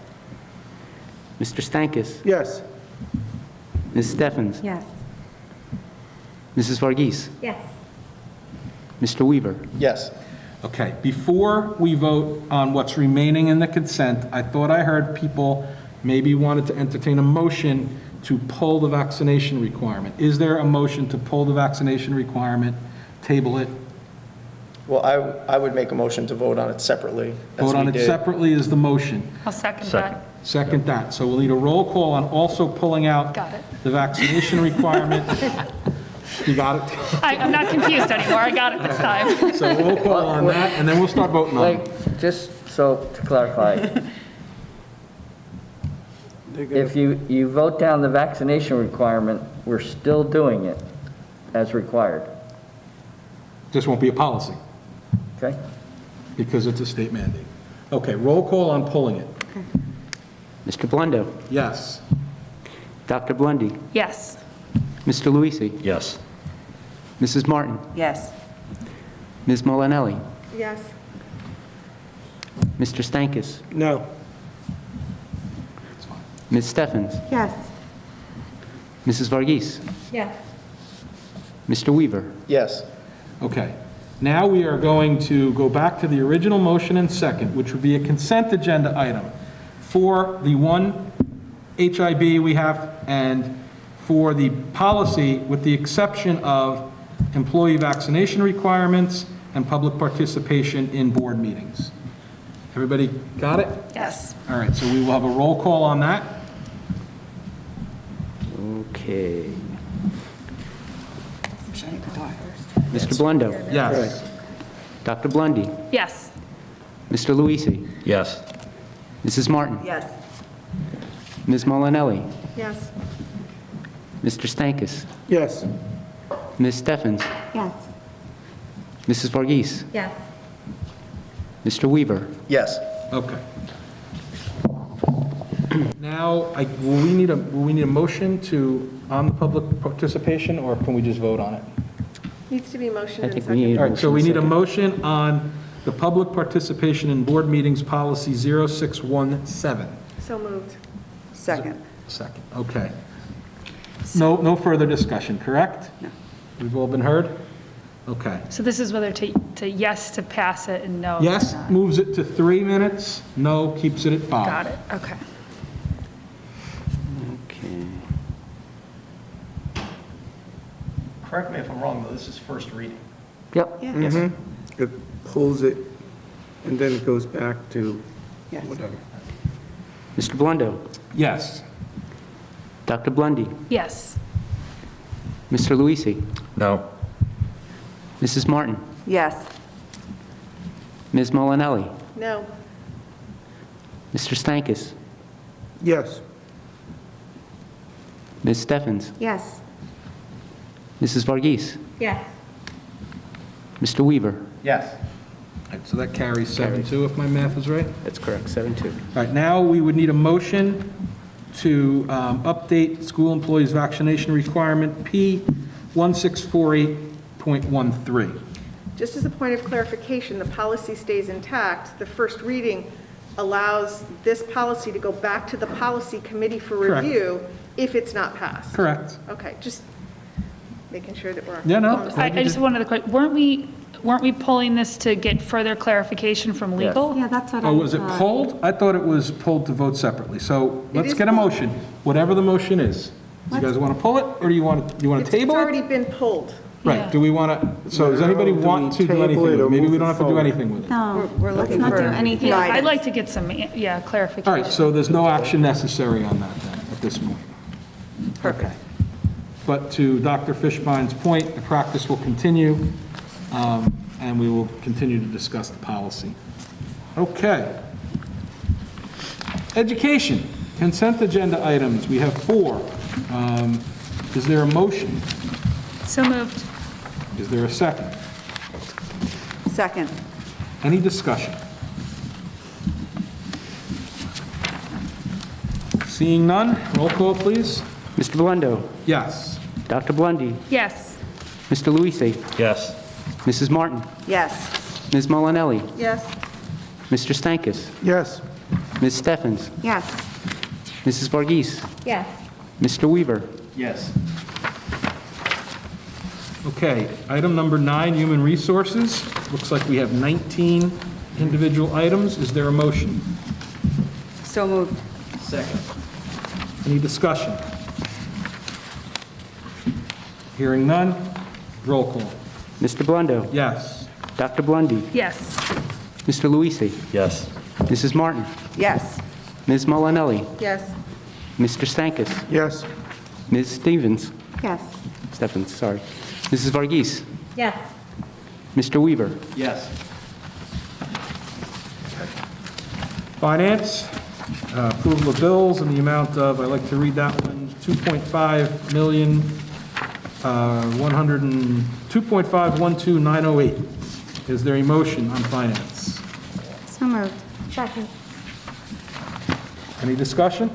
Mr. Stankus?
yes.
Ms. Steffens?
Yes.
Mrs. Varghese?
Yes.
Mr. Weaver?
Yes.
Okay, before we vote on what's remaining in the consent, I thought I heard people maybe wanted to entertain a motion to pull the vaccination requirement. Is there a motion to pull the vaccination requirement, table it?
Well, I would make a motion to vote on it separately. as
Vote on
we
it
did.
separately is the motion.
I'll second that.
Second that. So we'll need a roll call on also pulling out
Got it.
the vaccination requirement. You got it?
I'm not confused anymore. I got it this time.
So roll call on that, and then we'll start voting on it.
Like, just so to clarify, if you vote down the vaccination requirement, we're still doing it as required,
Just won't be a policy,
okay?
because it's a state mandate. Okay, roll call on pulling it.
Mr. Blundo,
Yes.
Dr. Blundy,
Yes.
Mr. Luisi,
Yes.
Mrs. Martin,
Yes.
Ms. Molinelli,
Yes.
Mr. Stankus,
No.
Ms. Steffens,
Yes.
Mrs. Varghese,
Yes.
Mr. Weaver.
Yes.
Okay. Now we are going to go back to the original motion and second, which would be a consent agenda item for the one HIB we have and for the policy, with the exception of employee vaccination requirements and public participation in board meetings. Everybody got it?
Yes.
All right, so we will have a roll call on that.
Okay. Mr. Blundo,
Yes.
Dr. Blundy,
Yes.
Mr. Luisi,
Yes.
Mrs. Martin,
Yes.
Ms. Molinelli,
Yes.
Mr. Stankus,
Yes.
Ms. Steffens,
Yes.
Mrs. Varghese,
Yes.
Mr. Weaver.
Yes.
Okay. Now, will we need a motion on the public participation, or can we just vote on it?
Needs to be motioned
I
and
think we need
seconded.
All right, so we need a
second.
motion on the public participation in board meetings policy 0617.
So moved.
Second.
Second, okay. No further discussion, correct?
No.
We've all been heard? Okay.
So this is whether to yes to pass it and no. to
Yes
not.
moves it to 3 minutes, no keeps it at 5.
Got it. Okay.
Okay.
Correct me if I'm wrong, though, this is first reading.
Yep.
Mhm. It pulls it, and then it goes back to
Yes.
whatever.
Mr. Blundo,
Yes.
Dr. Blundy,
Yes.
Mr. Luisi,
No.
Mrs. Martin,
Yes.
Ms. Molinelli,
No.
Mr. Stankus,
Yes.
Ms. Steffens,
Yes.
Mrs. Varghese,
Yes.
Mr. Weaver.
Yes.
All right, so that carries 7-2 if my math is right.
That's correct, 7-2.
All right, now we would need a motion to update school employees vaccination requirement P1648.13.
Just as a point of clarification, the policy stays intact. The first reading allows this policy to go back to the policy committee for
Correct.
review if it's not passed.
Correct.
Okay, just making sure that we're.
Yeah, no.
on the same-
I just have one other question. Weren't we pulling this to get further clarification from legal?
Yeah, that's what I
Oh, was it
thought.
pulled? I thought it was pulled to vote separately. So let's
is
get a
pulled.
motion, whatever the motion is. Do you guys want to pull it, or do you want to
It's
table it?
already been pulled.
Right, do we want to, so does anybody
No, do
want
we
to do
table
anything
it
with it?
or
Maybe we
move
don't
it
have to do
forward?
anything with it.
No,
We're
let's
looking
not do
for
anything.
guidance.
I'd like to get some, clarification.
All right, so there's no action necessary on that then, at this point.
Perfect.
But to Dr. Fishbein's point, the practice will continue, and we will continue to discuss the policy. Okay. Education, consent agenda items, we have 4. Is there a motion?
So moved.
Is there a second?
Second.
Any discussion? Seeing none, roll call, please.
Mr. Blundo,
Yes.
Dr. Blundy,
Yes.
Mr. Luisi,
Yes.
Mrs. Martin,
Yes.
Ms. Molinelli,
Yes.
Mr. Stankus,
Yes.
Ms. Steffens,
Yes.
Mrs. Varghese,
Yes.
Mr. Weaver.
Yes.
Okay, item number 9, human resources. Looks like we have 19 individual items. Is there a motion?
So moved.
Second.
Any discussion? Hearing none, roll call.
Mr. Blundo,
Yes.
Dr. Blundy,
Yes.
Mr. Luisi,
Yes.
Mrs. Martin,
Yes.
Ms. Molinelli,
Yes.
Mr. Stankus,
Yes.
Ms. Stevens,
Yes.
Stephens, sorry, Mrs. Varghese,
Yes.
Mr. Weaver.
Yes.
Finance, approval of bills in the amount of, I'd like to read that one, 2.5 million, 2.512908. Is there a motion on finance?
So moved.
Second.
Any discussion?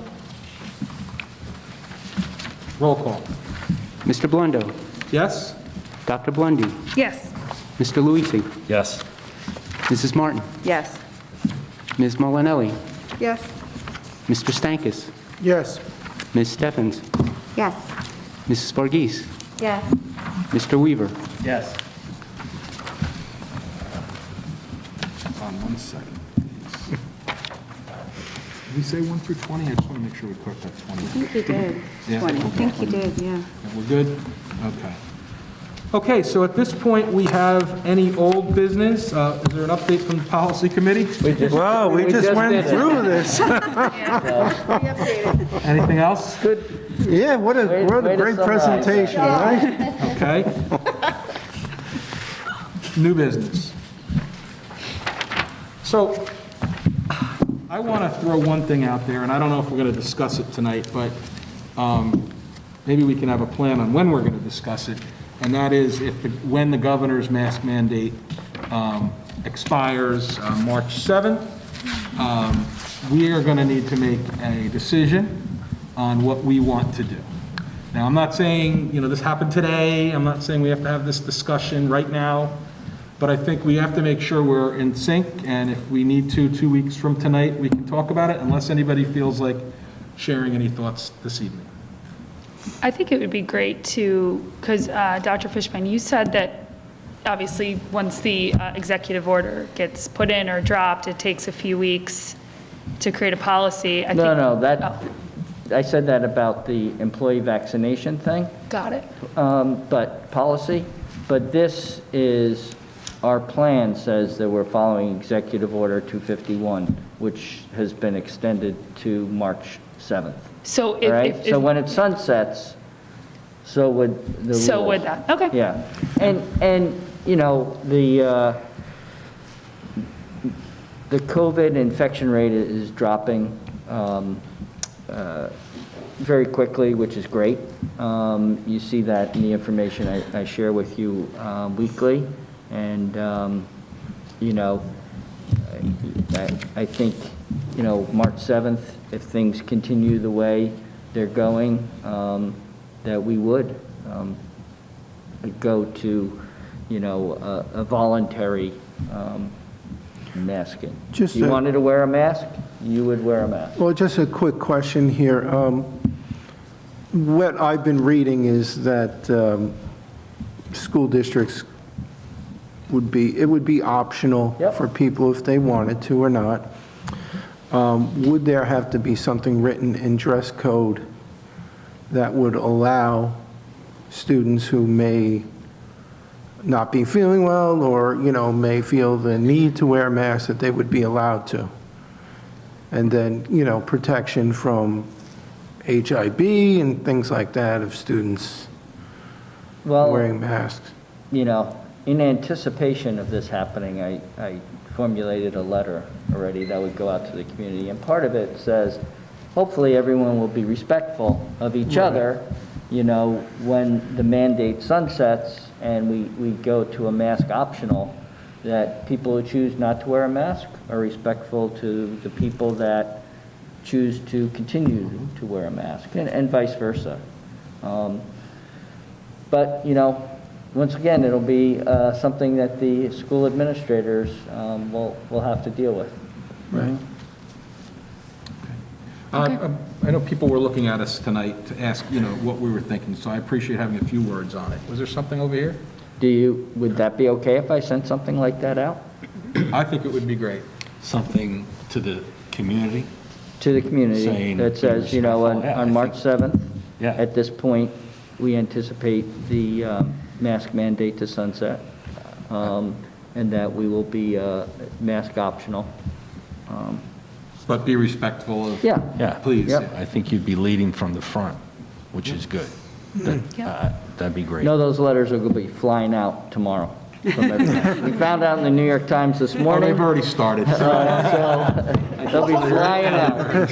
Roll call.
Mr. Blundo,
Yes?
Dr. Blundy,
Yes.
Mr. Luisi,
Yes.
Mrs. Martin,
Yes.
Ms. Molinelli,
Yes.
Mr. Stankus,
Yes.
Ms. Stephens,
Yes.
Mrs. Varghese,
Yes.
Mr. Weaver.
Yes.
On 1 second. Did we say 1 through 20? I just want to make sure we caught that 20.
I think you did.
Yeah,
20. I
okay.
think you did, yeah.
We're good? Okay. Okay, so at this point, we have any old business? Is there an update from the policy committee?
Wow, we just went through this.
Anything else?
Yeah, what a great presentation, right?
Okay. New business. So I want to throw one thing out there, and I don't know if we're going to discuss it tonight, but maybe we can have a plan on when we're going to discuss it, and that is when the governor's mask mandate expires March 7th, we are going to need to make a decision on what we want to do. Now, I'm not saying, this happened today, I'm not saying we have to have this discussion right now, but I think we have to make sure we're in sync, and if we need to, 2 weeks from tonight, we can talk about it, unless anybody feels like sharing any thoughts this evening.
I think it would be great to, because Dr. Fishman, you said that obviously once the executive order gets put in or dropped, it takes a few weeks to create a policy.
I said that about the employee vaccination thing.
Got it.
But policy, but this is, our plan says that we're following Executive Order 251, which has been extended to March 7th.
So
All right? So when it sunsets, so would the rules.
So would that, okay.
Yeah. And the COVID infection rate is dropping very quickly, which is great. You see that in the information I share with you weekly. And, I think, March 7th, if things continue the way they're going, that we would go to, a voluntary masking. If you wanted to wear a mask, you would wear a mask.
Well, just a quick question here. What I've been reading is that school districts would be optional for people if they wanted to or not. Would there have to be something written in dress code that would allow students who may not be feeling well or, may feel the need to wear a mask, that they would be allowed to? And then, protection from HIV and things like that of students wearing masks.
In anticipation of this happening, I formulated a letter already that would go out to the community. And part of it says, hopefully everyone will be respectful of each other, when the mandate sunsets and we go to a mask optional, that people who choose not to wear a mask are respectful to the people that choose to continue to wear a mask, and vice versa. But, once again, it'll be something that the school administrators will have to deal with.
Right. I know people were looking at us tonight to ask, what we were thinking, so I appreciate having a few words on it. Was there something over here?
Would that be okay if I sent something like that out?
I think it would be great.
Something to the community?
To the community
Saying
that says, on March 7th,
Yeah.
at this point, we anticipate the mask mandate to sunset. and that we will be mask optional.
But be respectful of.
Yeah.
Yeah.
Please.
Yep.
I think you'd be leading from the front, which is good. That'd be great.
No, those letters are going to be flying out tomorrow from everyone. We found out in the New York Times this
Oh,
morning.
they've already started.
So they'll be flying out.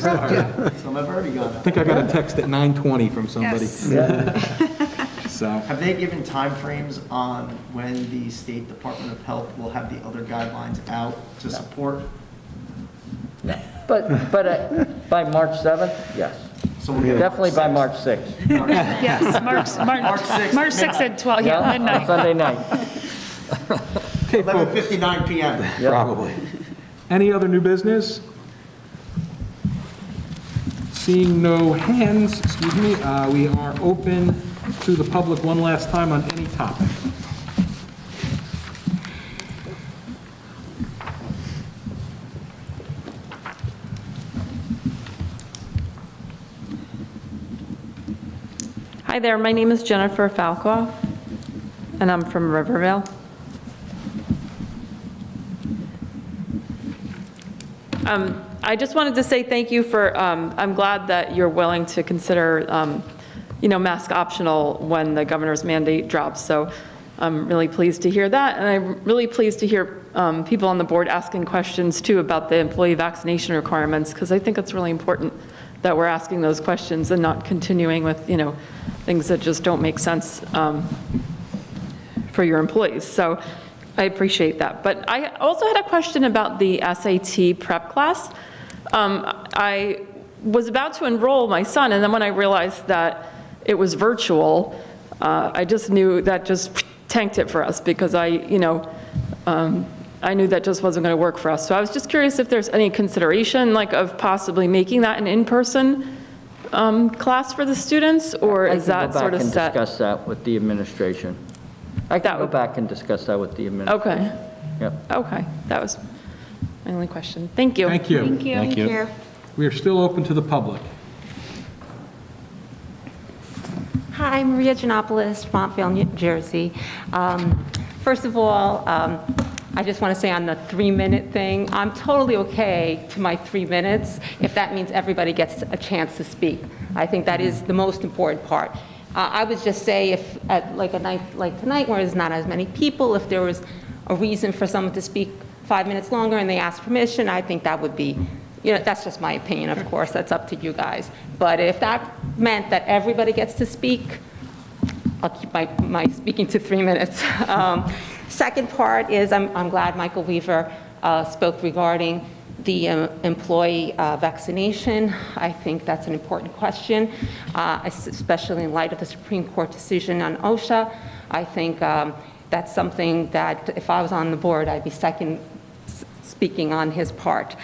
Some have already gone.
I think I got a text at 9:20 from somebody. So,
Have they given timeframes on when the State Department of Health will have the other guidelines out to support?
But by March 7th, yes.
So we'll get
Definitely by March 6th.
Yes, March 6th at 12, yeah, midnight.
Sunday night.
11:59 PM.
probably. Any other new business? Seeing no hands, excuse me, we are open to the public one last time on any topic.
Hi there, my name is Jennifer Falcoff, and I'm from Riverville. I just wanted to say thank you for, I'm glad that you're willing to consider, mask optional when the governor's mandate drops. So I'm really pleased to hear that. And I'm really pleased to hear people on the board asking questions too about the employee vaccination requirements, because I think it's really important that we're asking those questions and not continuing with, things that just don't make sense for your employees. So I appreciate that. But I also had a question about the SAT prep class. I was about to enroll my son, and then when I realized that it was virtual, I just knew that just tanked it for us, because I knew that just wasn't going to work for us. So I was just curious if there's any consideration of possibly making that an in-person class for the students, or is that sort of set?
I can go back and discuss that with the administration. I can go back and discuss that with the administration.
Okay.
Yep.
Okay, that was my only question. Thank you.
Thank you.
Thank you.
Thank you.
We are still open to the public.
Hi, I'm Maria Gianopoulos, Montvale, New Jersey. First of all, I just want to say on the 3-minute thing, I'm totally okay to my 3 minutes if that means everybody gets a chance to speak. I think that is the most important part. I would just say if at a night like tonight where there's not as many people, if there was a reason for someone to speak 5 minutes longer and they ask permission, I think that would be, that's just my opinion, of course, that's up to you guys. But if that meant that everybody gets to speak, I'll keep my speaking to 3 minutes. Second part is I'm glad Michael Weaver spoke regarding the employee vaccination. I think that's an important question, especially in light of the Supreme Court decision on OSHA. I think that's something that if I was on the board, I'd be second speaking on his part.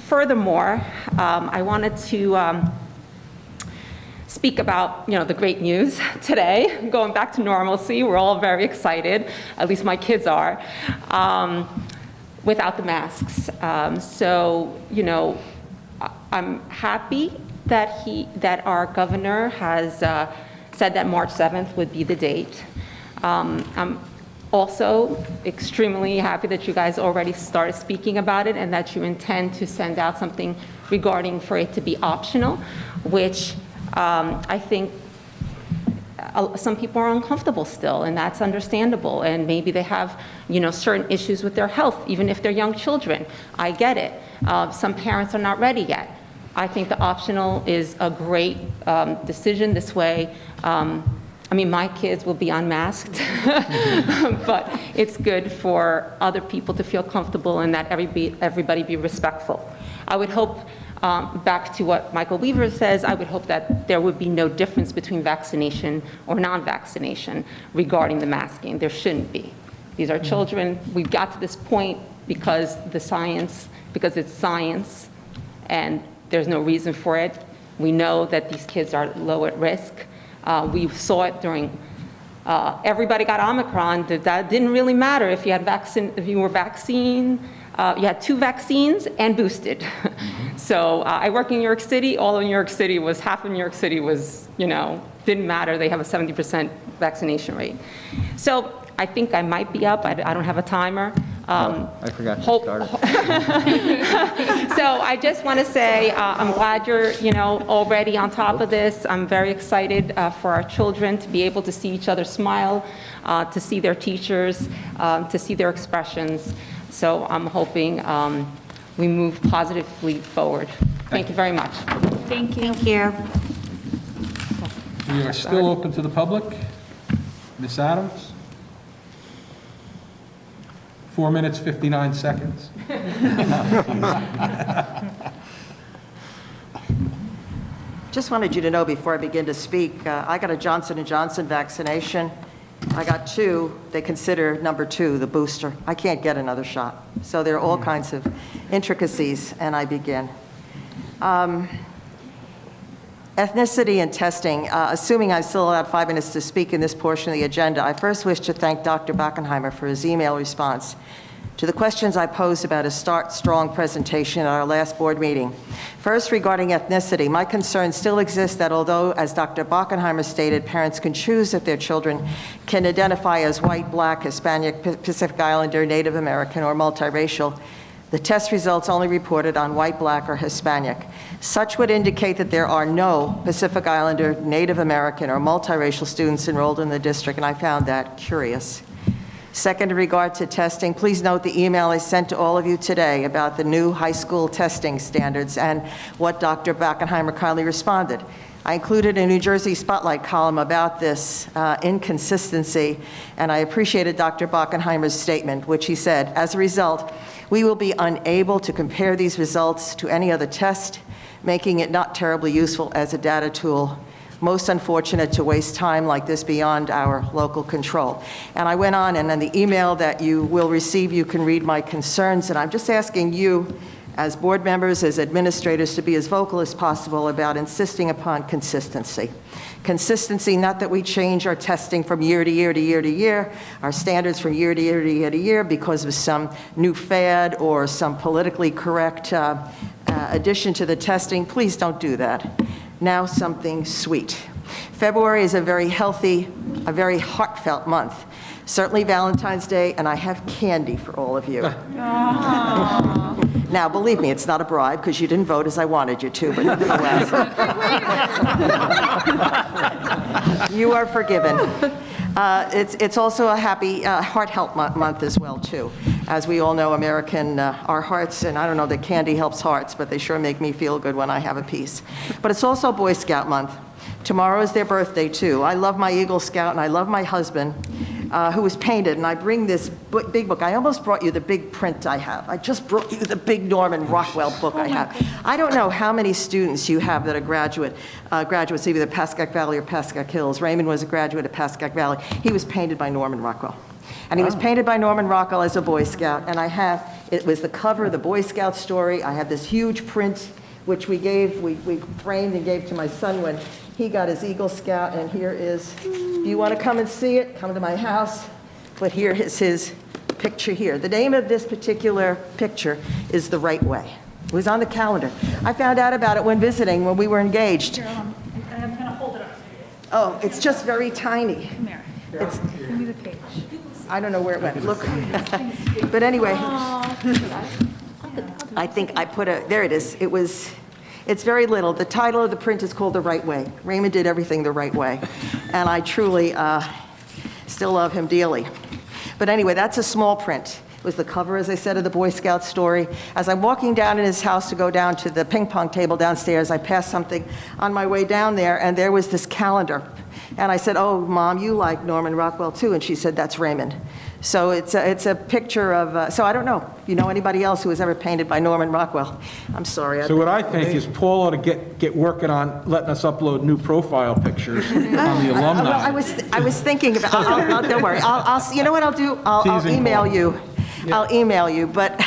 Furthermore, I wanted to speak about, the great news today, going back to normalcy. We're all very excited, at least my kids are, without the masks. I'm happy that our governor has said that March 7th would be the date. I'm also extremely happy that you guys already started speaking about it and that you intend to send out something regarding for it to be optional, which I think some people are uncomfortable still, and that's understandable. And maybe they have, certain issues with their health, even if they're young children. I get it. Some parents are not ready yet. I think the optional is a great decision this way. My kids will be unmasked, but it's good for other people to feel comfortable and that everybody be respectful. I would hope, back to what Michael Weaver says, I would hope that there would be no difference between vaccination or non-vaccination regarding the masking. There shouldn't be. These are children. We got to this point because it's science, and there's no reason for it. We know that these kids are low at risk. We saw it during, everybody got Omicron. That didn't really matter if you had you had 2 vaccines and boosted. So I work in New York City. All of New York City half of New York City was, didn't matter. They have a 70% vaccination rate. So
I think I might be up. I don't have a timer.
I forgot to start it.
So I just want to say, I'm glad you're, already on top of this. I'm very excited for our children to be able to see each other smile, to see their teachers, to see their expressions. So I'm hoping we move positively forward. Thank you very much.
Thank you.
Thank you.
We are still open to the public. Ms. Adams? 4 minutes, 59 seconds.
Just wanted you to know before I begin to speak, I got a Johnson & Johnson vaccination. I got 2. They consider number 2 the booster. I can't get another shot. So there are all kinds of intricacies, and I begin. Ethnicity and testing. Assuming I'm still allowed 5 minutes to speak in this portion of the agenda, I first wish to thank Dr. Bockenheimer for his email response to the questions I posed about his Start Strong presentation at our last board meeting. First, regarding ethnicity, my concern still exists that although, as Dr. Bockenheimer stated, parents can choose if their children can identify as white, black, Hispanic, Pacific Islander, Native American, or multiracial, the test results only reported on white, black, or Hispanic. Such would indicate that there are no Pacific Islander, Native American, or multiracial students enrolled in the district, and I found that curious. Second, in regard to testing, please note the email I sent to all of you today about the new high school testing standards and what Dr. Bockenheimer kindly responded. I included a New Jersey Spotlight column about this inconsistency, and I appreciated Dr. Bockenheimer's statement, which he said, as a result, we will be unable to compare these results to any other test, making it not terribly useful as a data tool. Most unfortunate to waste time like this beyond our local control. And I went on, and in the email that you will receive, you can read my concerns, and I'm just asking you, as board members, as administrators, to be as vocal as possible about insisting upon consistency. Consistency, not that we change our testing from year to year to year to year, our standards from year to year to year to year because of some new fad or some politically correct addition to the testing. Please don't do that. Now something sweet. February is a very healthy, a very heartfelt month. Certainly Valentine's Day, and I have candy for all of you. Now, believe me, it's not a bribe because you didn't vote as I wanted you to, but nevertheless. You are forgiven. It's also a happy Heart Health Month as well, too. As we all know, our hearts, and I don't know that candy helps hearts, but they sure make me feel good when I have a piece. But it's also Boy Scout Month. Tomorrow is their birthday, too. I love my Eagle Scout, and I love my husband, who was painted, and I bring this big book. I almost brought you the big print I have. I just brought you the big Norman Rockwell book I have. I don't know how many students you have that are graduates, either Pascack Valley or Pascack Hills. Raymond was a graduate of Pascack Valley. He was painted by Norman Rockwell. And he was painted by Norman Rockwell as a Boy Scout, and it was the cover of the Boy Scout story. I have this huge print, which we framed and gave to my son when he got his Eagle Scout, and here is, if you want to come and see it, come to my house, but here is his picture here. The name of this particular picture is The Right Way. It was on the calendar. I found out about it when visiting, when we were engaged.
Here, I'm going to hold it up for you.
Oh, it's just very tiny.
Come here. Give me the page.
I don't know where it went. Look. But anyway, I think I put there it is. It's very little. The title of the print is called The Right Way. Raymond did everything the right way. And I truly still love him dearly. But anyway, that's a small print. It was the cover, as I said, of the Boy Scout story. As I'm walking down in his house to go down to the ping pong table downstairs, I passed something on my way down there, and there was this calendar. And I said, "Oh, Mom, you like Norman Rockwell too?" And she said, "That's Raymond." So it's a picture of, so I don't know. You know anybody else who was ever painted by Norman Rockwell? I'm sorry.
So what I think is Paul ought to get working on letting us upload new profile pictures on the alumni.
Well, I was thinking about, don't worry. You know what I'll do? I'll email you. Yeah. I'll email you, but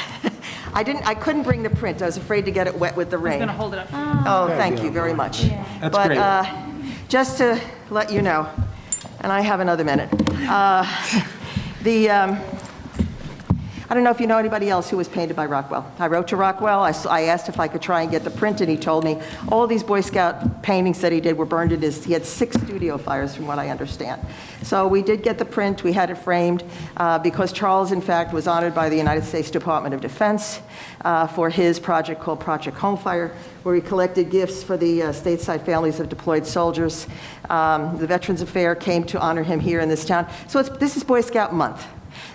I couldn't bring the print. I was afraid to get it wet with the rain.
I'm going to hold it up.
Oh, thank you very much.
Yeah.
That's great.
Just to let you know, I don't know if you know anybody else who was painted by Rockwell. I wrote to Rockwell, I asked if I could try and get the print, and he told me all these Boy Scout paintings that he did were burned in he had 6 studio fires, from what I understand. So we did get the print, we had it framed, because Charles, in fact, was honored by the United States Department of Defense for his project called Project Homefire, where he collected gifts for the stateside families of deployed soldiers. The Veterans Affair came to honor him here in this town. So this is Boy Scout Month.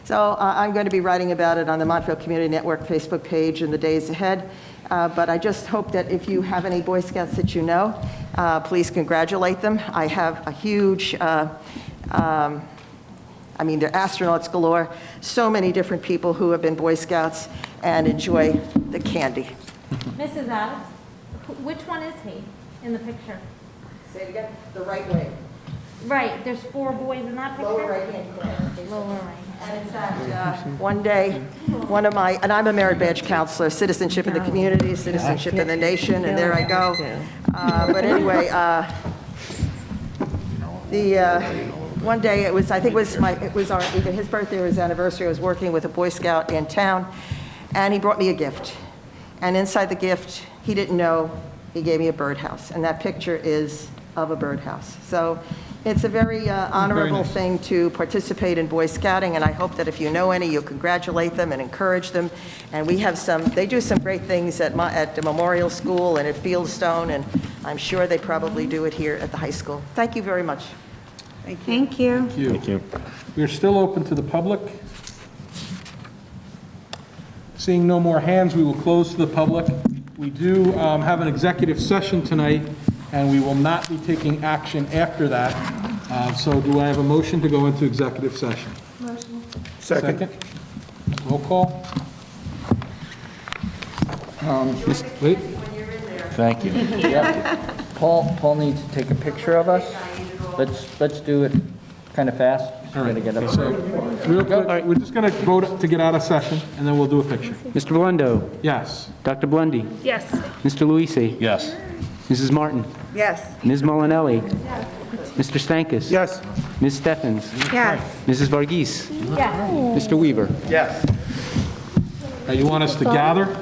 So I'm going to be writing about it on the Montville Community Network Facebook page in the days ahead. But I just hope that if you have any Boy Scouts that you know, please congratulate them. I have a huge, they're astronauts galore, so many different people who have been Boy Scouts and enjoy the candy.
Mrs. Adams, which one is he in the picture?
Say it again, the right way.
Right, there's 4 boys in that picture?
Lower right-hand corner.
Lower right.
And in fact, one day, and I'm a merit badge counselor, citizenship in the community, citizenship in the nation, and there I go. But anyway, one day, either his birthday or his anniversary, I was working with a Boy Scout in town, and he brought me a gift. And inside the gift, he didn't know, he gave me a birdhouse, and that picture is of a birdhouse. So it's a very honorable thing to participate in Boy Scouting, and I hope that if you know any, you'll congratulate them and encourage them. And we have they do some great things at the Memorial School and at Fieldstone, and I'm sure they probably do it here at the high school. Thank you very much.
Thank you.
Thank you. We're still open to the public. Seeing no more hands, we will close to the public. We do have an executive session tonight, and we will not be taking action after that. So do I have a motion to go into executive session?
Motion.
Second.
Roll call. Wait.
Thank you. Yep. Paul needs to take a picture of us. Let's do it kind of fast.
All right.
Gotta get up.
So, real quick, we're just going to vote to get out of session, and then we'll do a picture.
Mr. Blundo?
Yes.
Dr. Blundy?
Yes.
Mr. Luisi?
Yes.
Mrs. Martin?
Yes.
Ms. Molinelli? Mr. Stankus?
Yes.
Ms. Steffens?
Yes.
Mrs. Varghese?
Yes.
Mr. Weaver?
Yes.
You want us to gather?